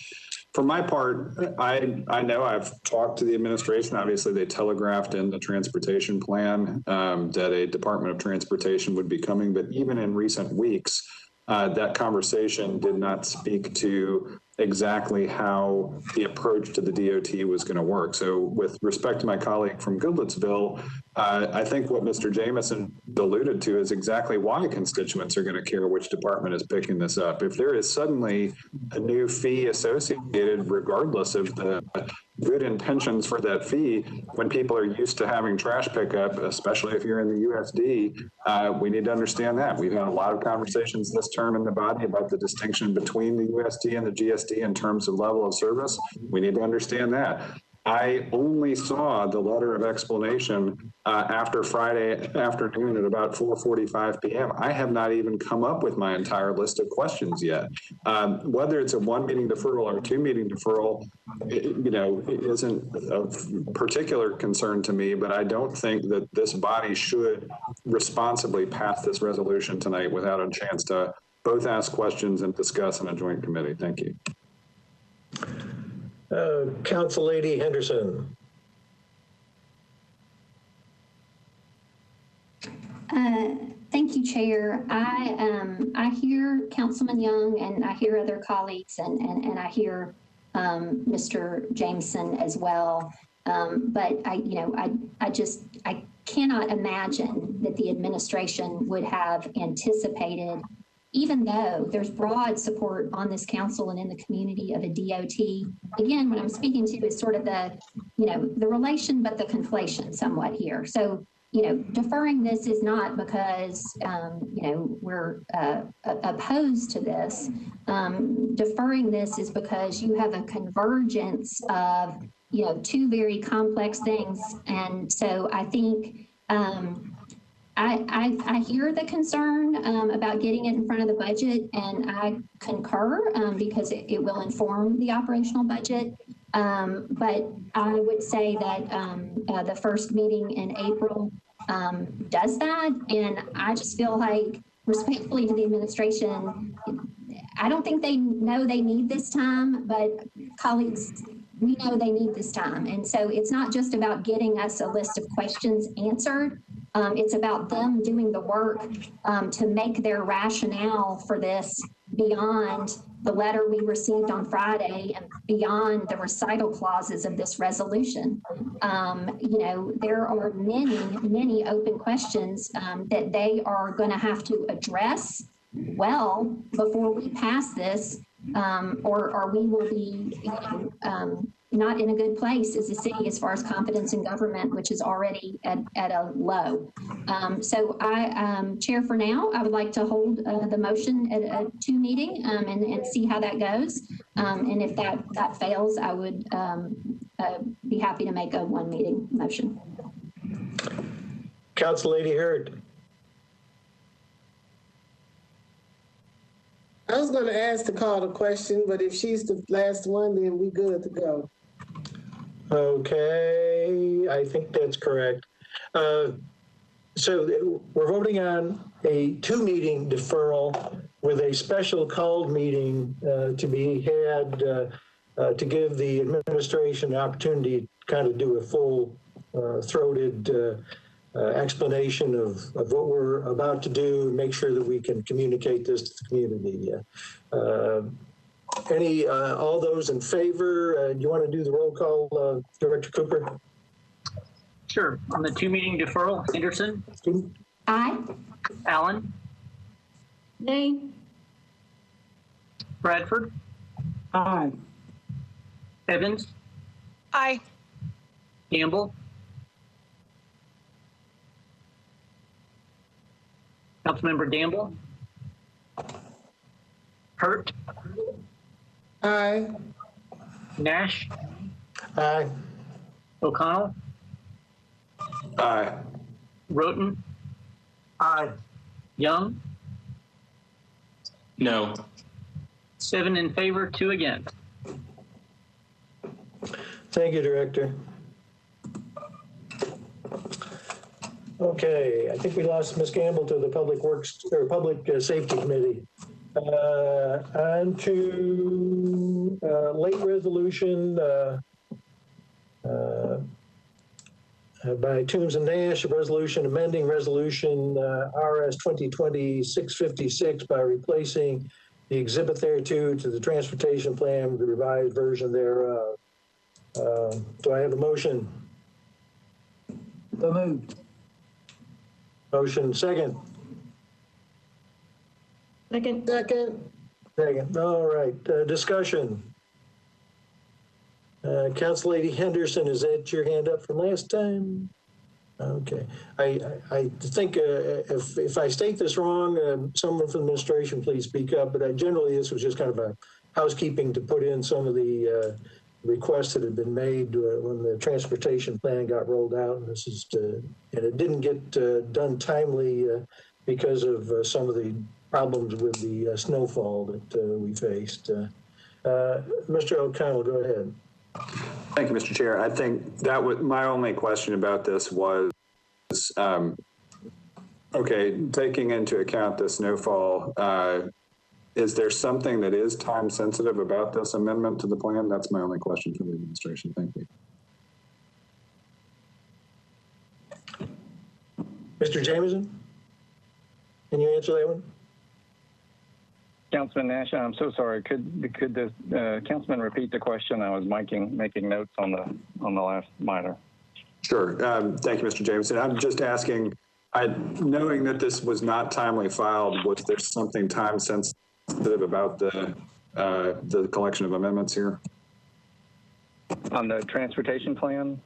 for my part, I know I've talked to the administration. Obviously, they telegraphed in the transportation plan that a Department of Transportation would be coming, but even in recent weeks, that conversation did not speak to exactly how the approach to the DOT was going to work. So with respect to my colleague from Goodlettsville, I think what Mr. Jameson alluded to is exactly why constituents are going to care which department is picking this up. If there is suddenly a new fee associated, regardless of the good intentions for that fee, when people are used to having trash pickup, especially if you're in the USD, we need to understand that. We've had a lot of conversations this term in the body about the distinction between the USD and the GSD in terms of level of service. We need to understand that. I only saw the letter of explanation after Friday afternoon at about 4:45 p.m. I have not even come up with my entire list of questions yet. Whether it's a 1 meeting deferral or a 2 meeting deferral, it isn't of particular concern to me, but I don't think that this body should responsibly pass this resolution tonight without a chance to both ask questions and discuss in a joint committee. Thank you. Council Lady Henderson. Thank you, Chair. I hear Councilman Young and I hear other colleagues and I hear Mr. Jameson as well. But I cannot imagine that the administration would have anticipated, even though there's broad support on this council and in the community of a DOT. Again, what I'm speaking to is sort of the relation, but the conflation somewhat here. So, deferring this is not because, we're opposed to this. Deferring this is because you have a convergence of, 2 very complex things. And so I think, I hear the concern about getting it in front of the budget, and I concur because it will inform the operational budget. But I would say that the first meeting in April does that, and I just feel like respectfully to the administration, I don't think they know they need this time, but colleagues, we know they need this time. And so it's not just about getting us a list of questions answered. It's about them doing the work to make their rationale for this beyond the letter we received on Friday and beyond the recital clauses of this resolution. You know, there are many, many open questions that they are going to have to address well before we pass this, or we will be, you know, not in a good place as a city as far as confidence in government, which is already at a low. So Chair, for now, I would like to hold the motion at a 2 meeting and see how that goes. And if that fails, I would be happy to make a 1 meeting motion. Council Lady Hurd. I was going to ask to call the question, but if she's the last one, then we good to go. Okay, I think that's correct. So we're voting on a 2 meeting deferral with a special called meeting to be had to give the administration an opportunity to kind of do a full throated explanation of what we're about to do and make sure that we can communicate this to the community. All those in favor, do you want to do the roll call, Director Cooper? Sure. On the 2 meeting deferral, Henderson? Aye. Allen? Nay. Bradford? Aye. Evans? Aye. Gamble? Councilmember Gamble? Hurt? Aye. Nash? Aye. O'Connell? Aye. Roten? Aye. Young? No. 7 in favor, 2 against. Thank you, Director. Okay, I think we lost Ms. Gamble to the Public Works or Public Safety Committee. On to late resolution by Toombs and Nash, a resolution amending resolution RS 2020-656 by replacing the exhibit thereto to the transportation plan with the revised version thereof. Do I have a motion? So moved. Motion second. Second. Second. All right. Discussion. Council Lady Henderson, is that your hand up from last time? Okay. I think if I state this wrong, someone from the administration, please speak up. But generally, this was just kind of a housekeeping to put in some of the requests that had been made when the transportation plan got rolled out. And this is and it didn't get done timely because of some of the problems with the snowfall that we faced. Mr. O'Connell, go ahead. Thank you, Mr. Chair. I think that was my only question about this was, okay, taking into account the snowfall, is there something that is time sensitive about this amendment to the plan? That's my only question for the administration. Thank you. Mr. Jameson, can you answer that one? Councilman Nash, I'm so sorry. Could the councilman repeat the question? I was making notes on the last minor. Sure. Thank you, Mr. Jameson. I'm just asking, knowing that this was not timely filed, was there something time sensitive about the collection of amendments here? On the transportation plan?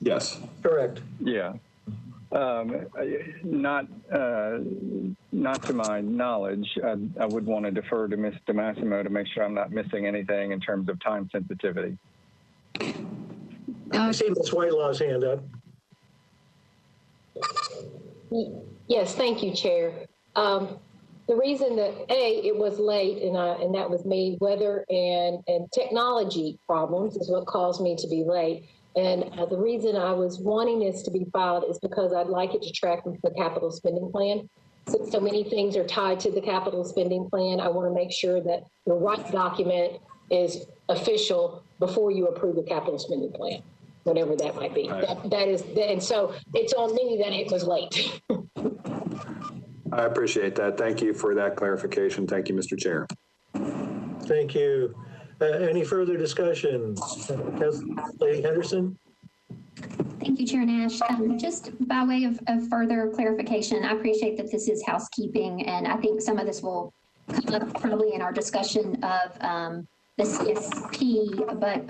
Yes. Correct. Yeah. Not to my knowledge. I would want to defer to Ms. DeMassimo to make sure I'm not missing anything in terms of time sensitivity. I see Ms. Whitelaw's hand up. Yes, thank you, Chair. The reason that it was late and that was me, weather and technology problems is what caused me to be late. And the reason I was wanting this to be filed is because I'd like it to track with the capital spending plan. since so many things are tied to the capital spending plan, I want to make sure that the right document is official before you approve the capital spending plan, whatever that might be. That is, and so it's on me that it was late. I appreciate that. Thank you for that clarification. Thank you, Mr. Chair. Thank you. Any further discussion? Lady Henderson? Thank you, Chair Nash. Just by way of further clarification, I appreciate that this is housekeeping, and I think some of this will come up probably in our discussion of the CSP, but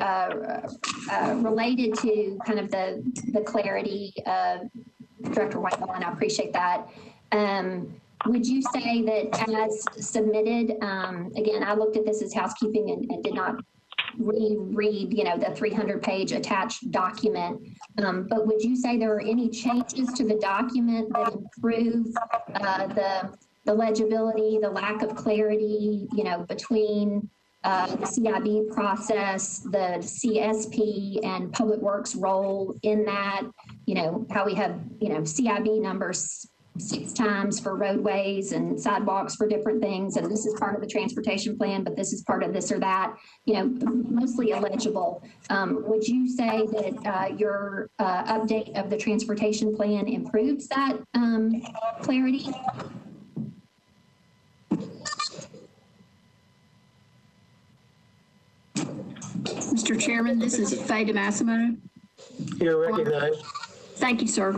related to kind of the clarity of Director Whitelaw, and I appreciate that. Would you say that as submitted, again, I looked at this as housekeeping and did not reread, the 300-page attached document. But would you say there are any changes to the document that improve the legibility, the lack of clarity, between the CIB process, the CSP, and Public Works role in that? How we have, CIB numbers 6 times for roadways and sidewalks for different things, and this is part of the transportation plan, but this is part of this or that, mostly illegible. Would you say that your update of the transportation plan improves that clarity? Mr. Chairman, this is Faye DeMassimo. You're recognized. Thank you, sir.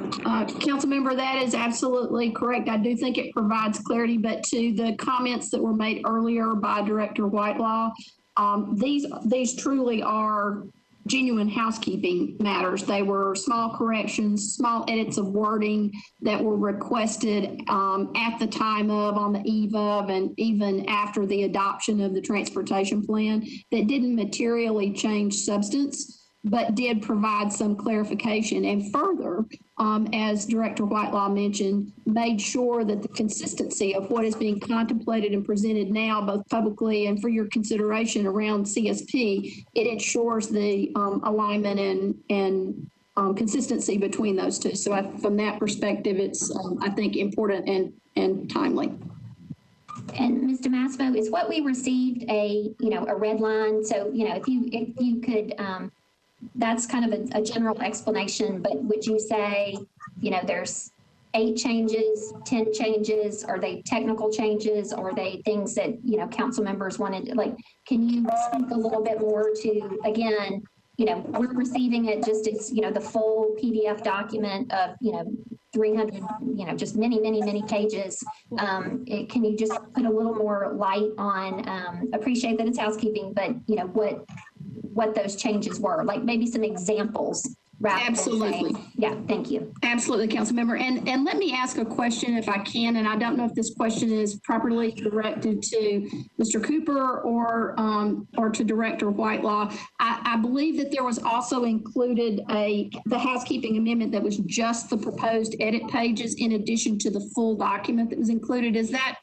Council member, that is absolutely correct. I do think it provides clarity, but to the comments that were made earlier by Director Whitelaw, these truly are genuine housekeeping matters. They were small corrections, small edits of wording that were requested at the time of, on the eve of, and even after the adoption of the transportation plan that didn't materially change substance, but did provide some clarification. And further, as Director Whitelaw mentioned, made sure that the consistency of what is being contemplated and presented now, both publicly and for your consideration around CSP, it ensures the alignment and consistency between those two. So from that perspective, it's, I think, important and timely. And Mr. Masvo, is what we received a red line? So, if you could, that's kind of a general explanation, but would you say, there's 8 changes, 10 changes? Are they technical changes? Or are they things that, council members wanted? Can you speak a little bit more to, again, we're receiving it just as, the full PDF document of, 300, just many, many, many pages. Can you just put a little more light on, appreciate that it's housekeeping, but, what those changes were, like maybe some examples. Absolutely. Yeah, thank you. Absolutely, council member. And let me ask a question if I can, and I don't know if this question is properly directed to Mr. Cooper or to Director Whitelaw. I believe that there was also included the housekeeping amendment that was just the proposed edit pages in addition to the full document that was included. Is that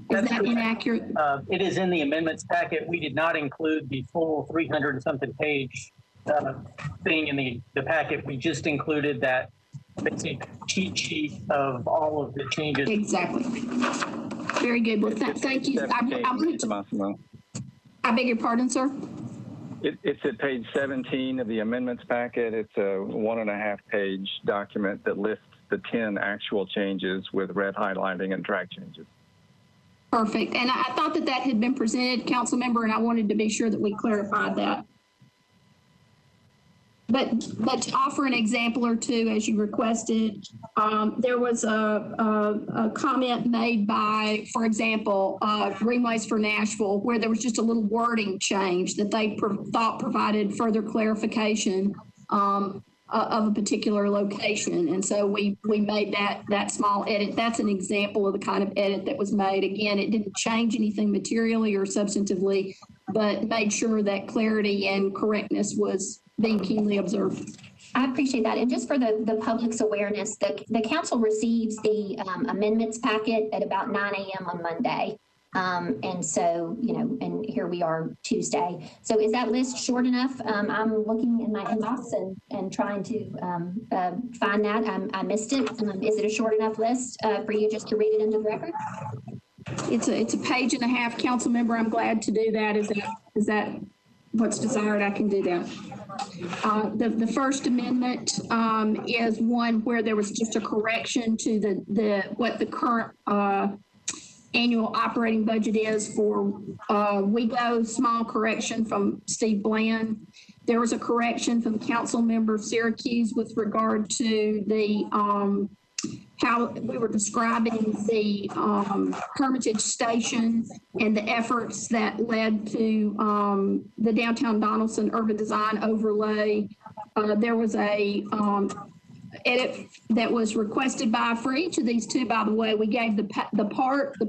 inaccurate? It is in the amendments packet. We did not include the full 300 and something page thing in the packet. We just included that basic cheat sheet of all of the changes. Exactly. Very good. Well, thank you. I beg your pardon, sir? It's at page 17 of the amendments packet. It's a 1.5-page document that lists the 10 actual changes with red highlighting and track changes. Perfect. And I thought that had been presented, council member, and I wanted to be sure that we clarified that. But to offer an example or two, as you requested, there was a comment made by, for example, Greenways for Nashville, where there was just a little wording change that they thought provided further clarification of a particular location. And so we made that small edit. That's an example of the kind of edit that was made. Again, it didn't change anything materially or substantively, but made sure that clarity and correctness was being keenly observed. I appreciate that. And just for the public's awareness, the council receives the amendments packet at about 9 a.m. on Monday. And so, and here we are Tuesday. So is that list short enough? I'm looking in my inbox and trying to find that. I missed it. Is it a short enough list for you just to read it into the record? It's a page and a half, council member. I'm glad to do that. Is that what's desired? I can do that. The First Amendment is one where there was just a correction to what the current annual operating budget is for WEGO, small correction from Steve Bland. There was a correction from Council Member Syracuse with regard to the how we were describing the Hermitage Station and the efforts that led to the downtown Donaldson urban design overlay. There was a edit that was requested by, for each of these two, by the way, we gave the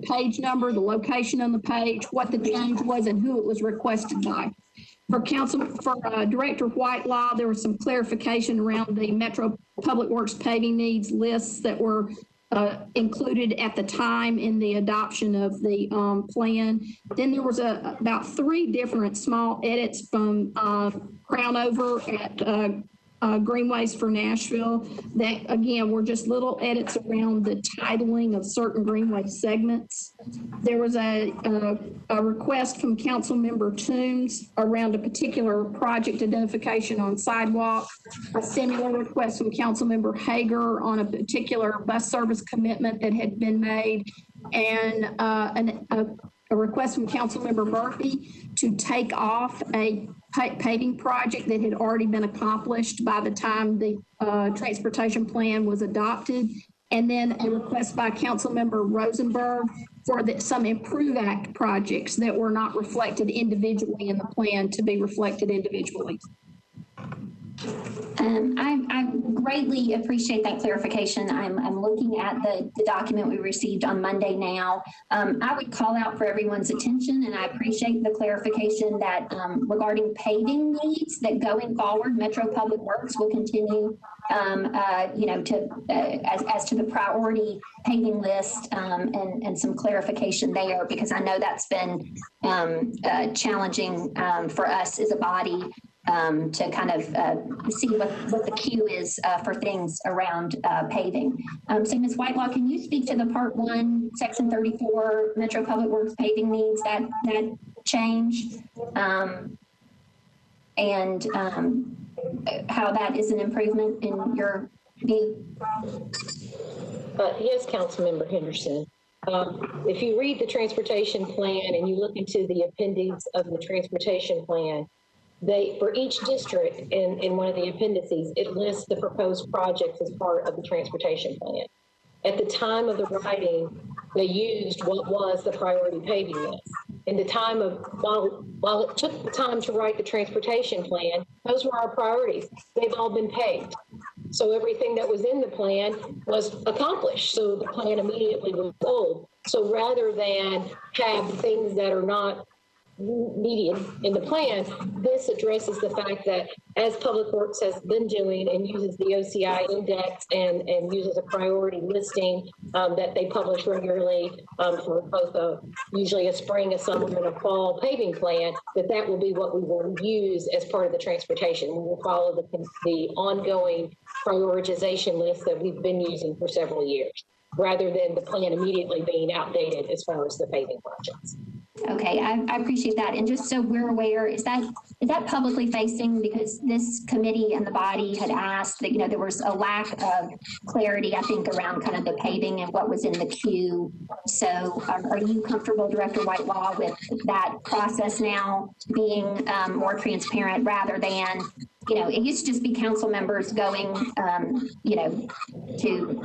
page number, the location on the page, what the change was, and who it was requested by. For Director Whitelaw, there was some clarification around the Metro Public Works paving needs lists that were included at the time in the adoption of the plan. Then there was about 3 different small edits from Crown Over at Greenways for Nashville that, again, were just little edits around the titling of certain Greenway segments. There was a request from Council Member Toombs around a particular project identification on sidewalk, a similar request from Council Member Hager on a particular bus service commitment that had been made, and a request from Council Member Murphy to take off a paving project that had already been accomplished by the time the transportation plan was adopted, and then a request by Councilmember Rosenberg for some Improve Act projects that were not reflected individually in the plan to be reflected individually. I greatly appreciate that clarification. I'm looking at the document we received on Monday now. I would call out for everyone's attention, and I appreciate the clarification that regarding paving needs, that going forward, Metro Public Works will continue, as to the priority paving list, and some clarification there, because I know that's been challenging for us as a body. To kind of see what the queue is for things around paving. So Ms. Whitelaw, can you speak to the Part 1, Section 34, Metro Public Works paving needs, that change, and how that is an improvement in your view? Yes, Councilmember Henderson. If you read the transportation plan and you look into the appendix of the transportation plan, for each district in one of the appendices, it lists the proposed projects as part of the transportation plan. At the time of the writing, they used what was the priority paving list. In the time of, while it took the time to write the transportation plan, those were our priorities. They've all been paved. So everything that was in the plan was accomplished. So the plan immediately was sold. So rather than have things that are not needed in the plan, this addresses the fact that, as Public Works has been doing and uses the OCI index and uses a priority listing that they publish regularly for both usually a spring, a summer, and a fall paving plan, that will be what we will use as part of the transportation. We will follow the ongoing prioritization list that we've been using for several years, rather than the plan immediately being outdated as far as the paving projects. Okay, I appreciate that. And just so we're aware, is that publicly facing? Because this committee and the body had asked that, there was a lack of clarity, I think, around kind of the paving and what was in the queue. So are you comfortable, Director Whitelaw, with that process now being more transparent, rather than, it used to just be council members going, to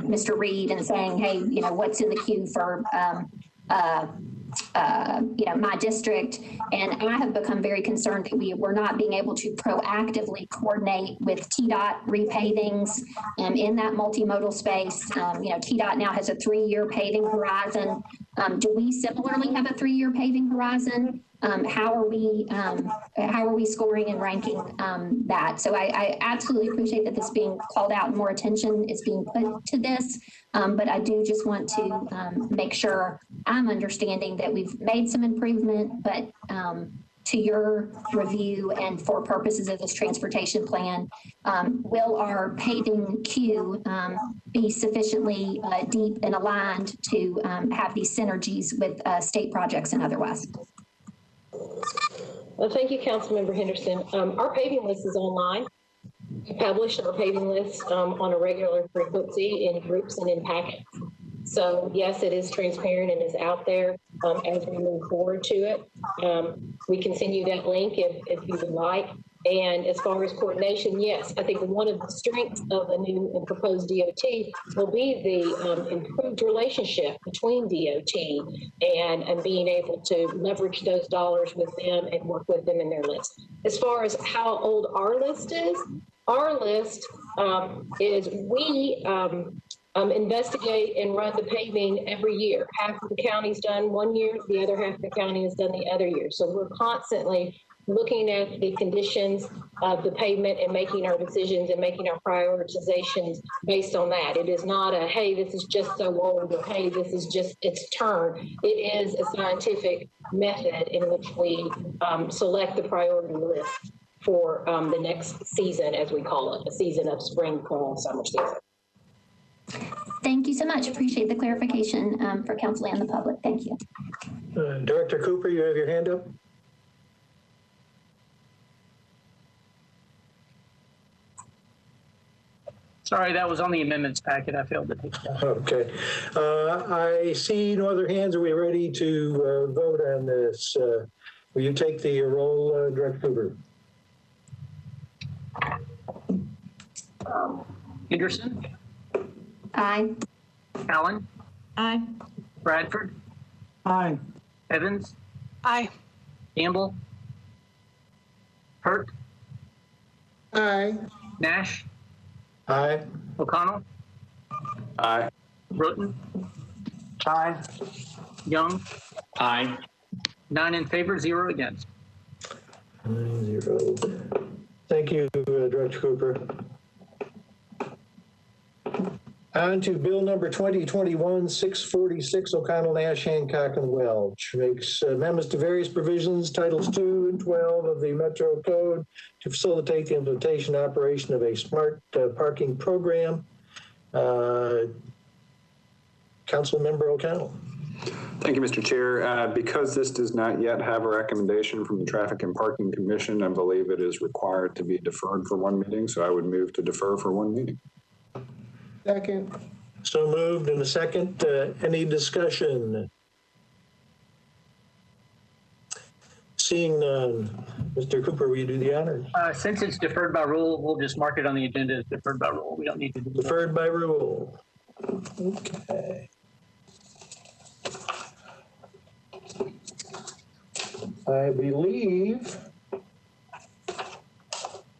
Mr. Reed and saying, hey, what's in the queue for, my district, and I have become very concerned that we're not being able to proactively coordinate with TDOT repavings in that multimodal space. TDOT now has a 3-year paving horizon Do we similarly have a 3-year paving horizon? How are we scoring and ranking that? So I absolutely appreciate that this being called out and more attention is being put to this. But I do just want to make sure I'm understanding that we've made some improvement, but to your review and for purposes of this transportation plan, will our paving queue be sufficiently deep and aligned to have these synergies with state projects and otherwise? Well, thank you, Councilmember Henderson. Our paving list is online. We publish our paving list on a regular frequency in groups and in packets. So yes, it is transparent and is out there as we move forward to it. We can send you that link if you would like. And as far as coordination, yes, I think one of the strengths of a new and proposed DOT will be the improved relationship between DOT and being able to leverage those dollars with them and work with them in their list. As far as how old our list is we investigate and run the paving every year. Half of the county's done 1 year, the other half of the county has done the other year. So we're constantly looking at the conditions of the pavement and making our decisions and making our prioritizations based on that. It is not a, hey, this is just so old, or hey, this is just its turn. It is a scientific method in which we select the priority list for the next season, as we call it, a season of spring, fall, summer season. Thank you so much. Appreciate the clarification for council and the public. Thank you. Director Cooper, you have your hand up? Sorry, that was on the amendments packet. I failed to take that. Okay. I see no other hands. Are we ready to vote on this? Will you take the roll, Director Cooper? Henderson? Aye. Allen? Aye. Bradford? Aye. Evans? Aye. Campbell? Hurt? Aye. Nash? Aye. O'Connell? Aye. Broughton? Aye. Young? Aye. 9 in favor, 0 against. 9-0. Thank you, Director Cooper. On to Bill number 2021-646, O'Connell, Nash, Hancock, and Welch. Makes amendments to various provisions, Titles 2 and 12 of the Metro Code to facilitate the implementation and operation of a smart parking program. Council Member O'Connell. Thank you, Mr. Chair. Because this does not yet have a recommendation from the Traffic and Parking Commission, I believe it is required to be deferred for one meeting, so I would move to defer for one meeting. Second. So moved in a second. Any discussion? Seeing none. Mr. Cooper, will you do the honors? Since it's deferred by rule, we'll just mark it on the agenda as deferred by rule. We don't need to do that. Deferred by rule. Okay. I believe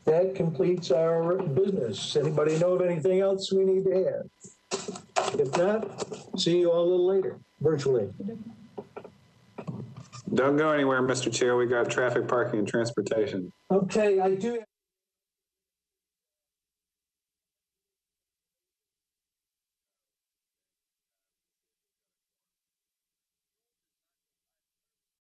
that completes our business. Anybody know of anything else we need to add? If not, see you all a little later, virtually. Don't go anywhere, Mr. Chair. We got traffic, parking, and transportation. Okay, I do.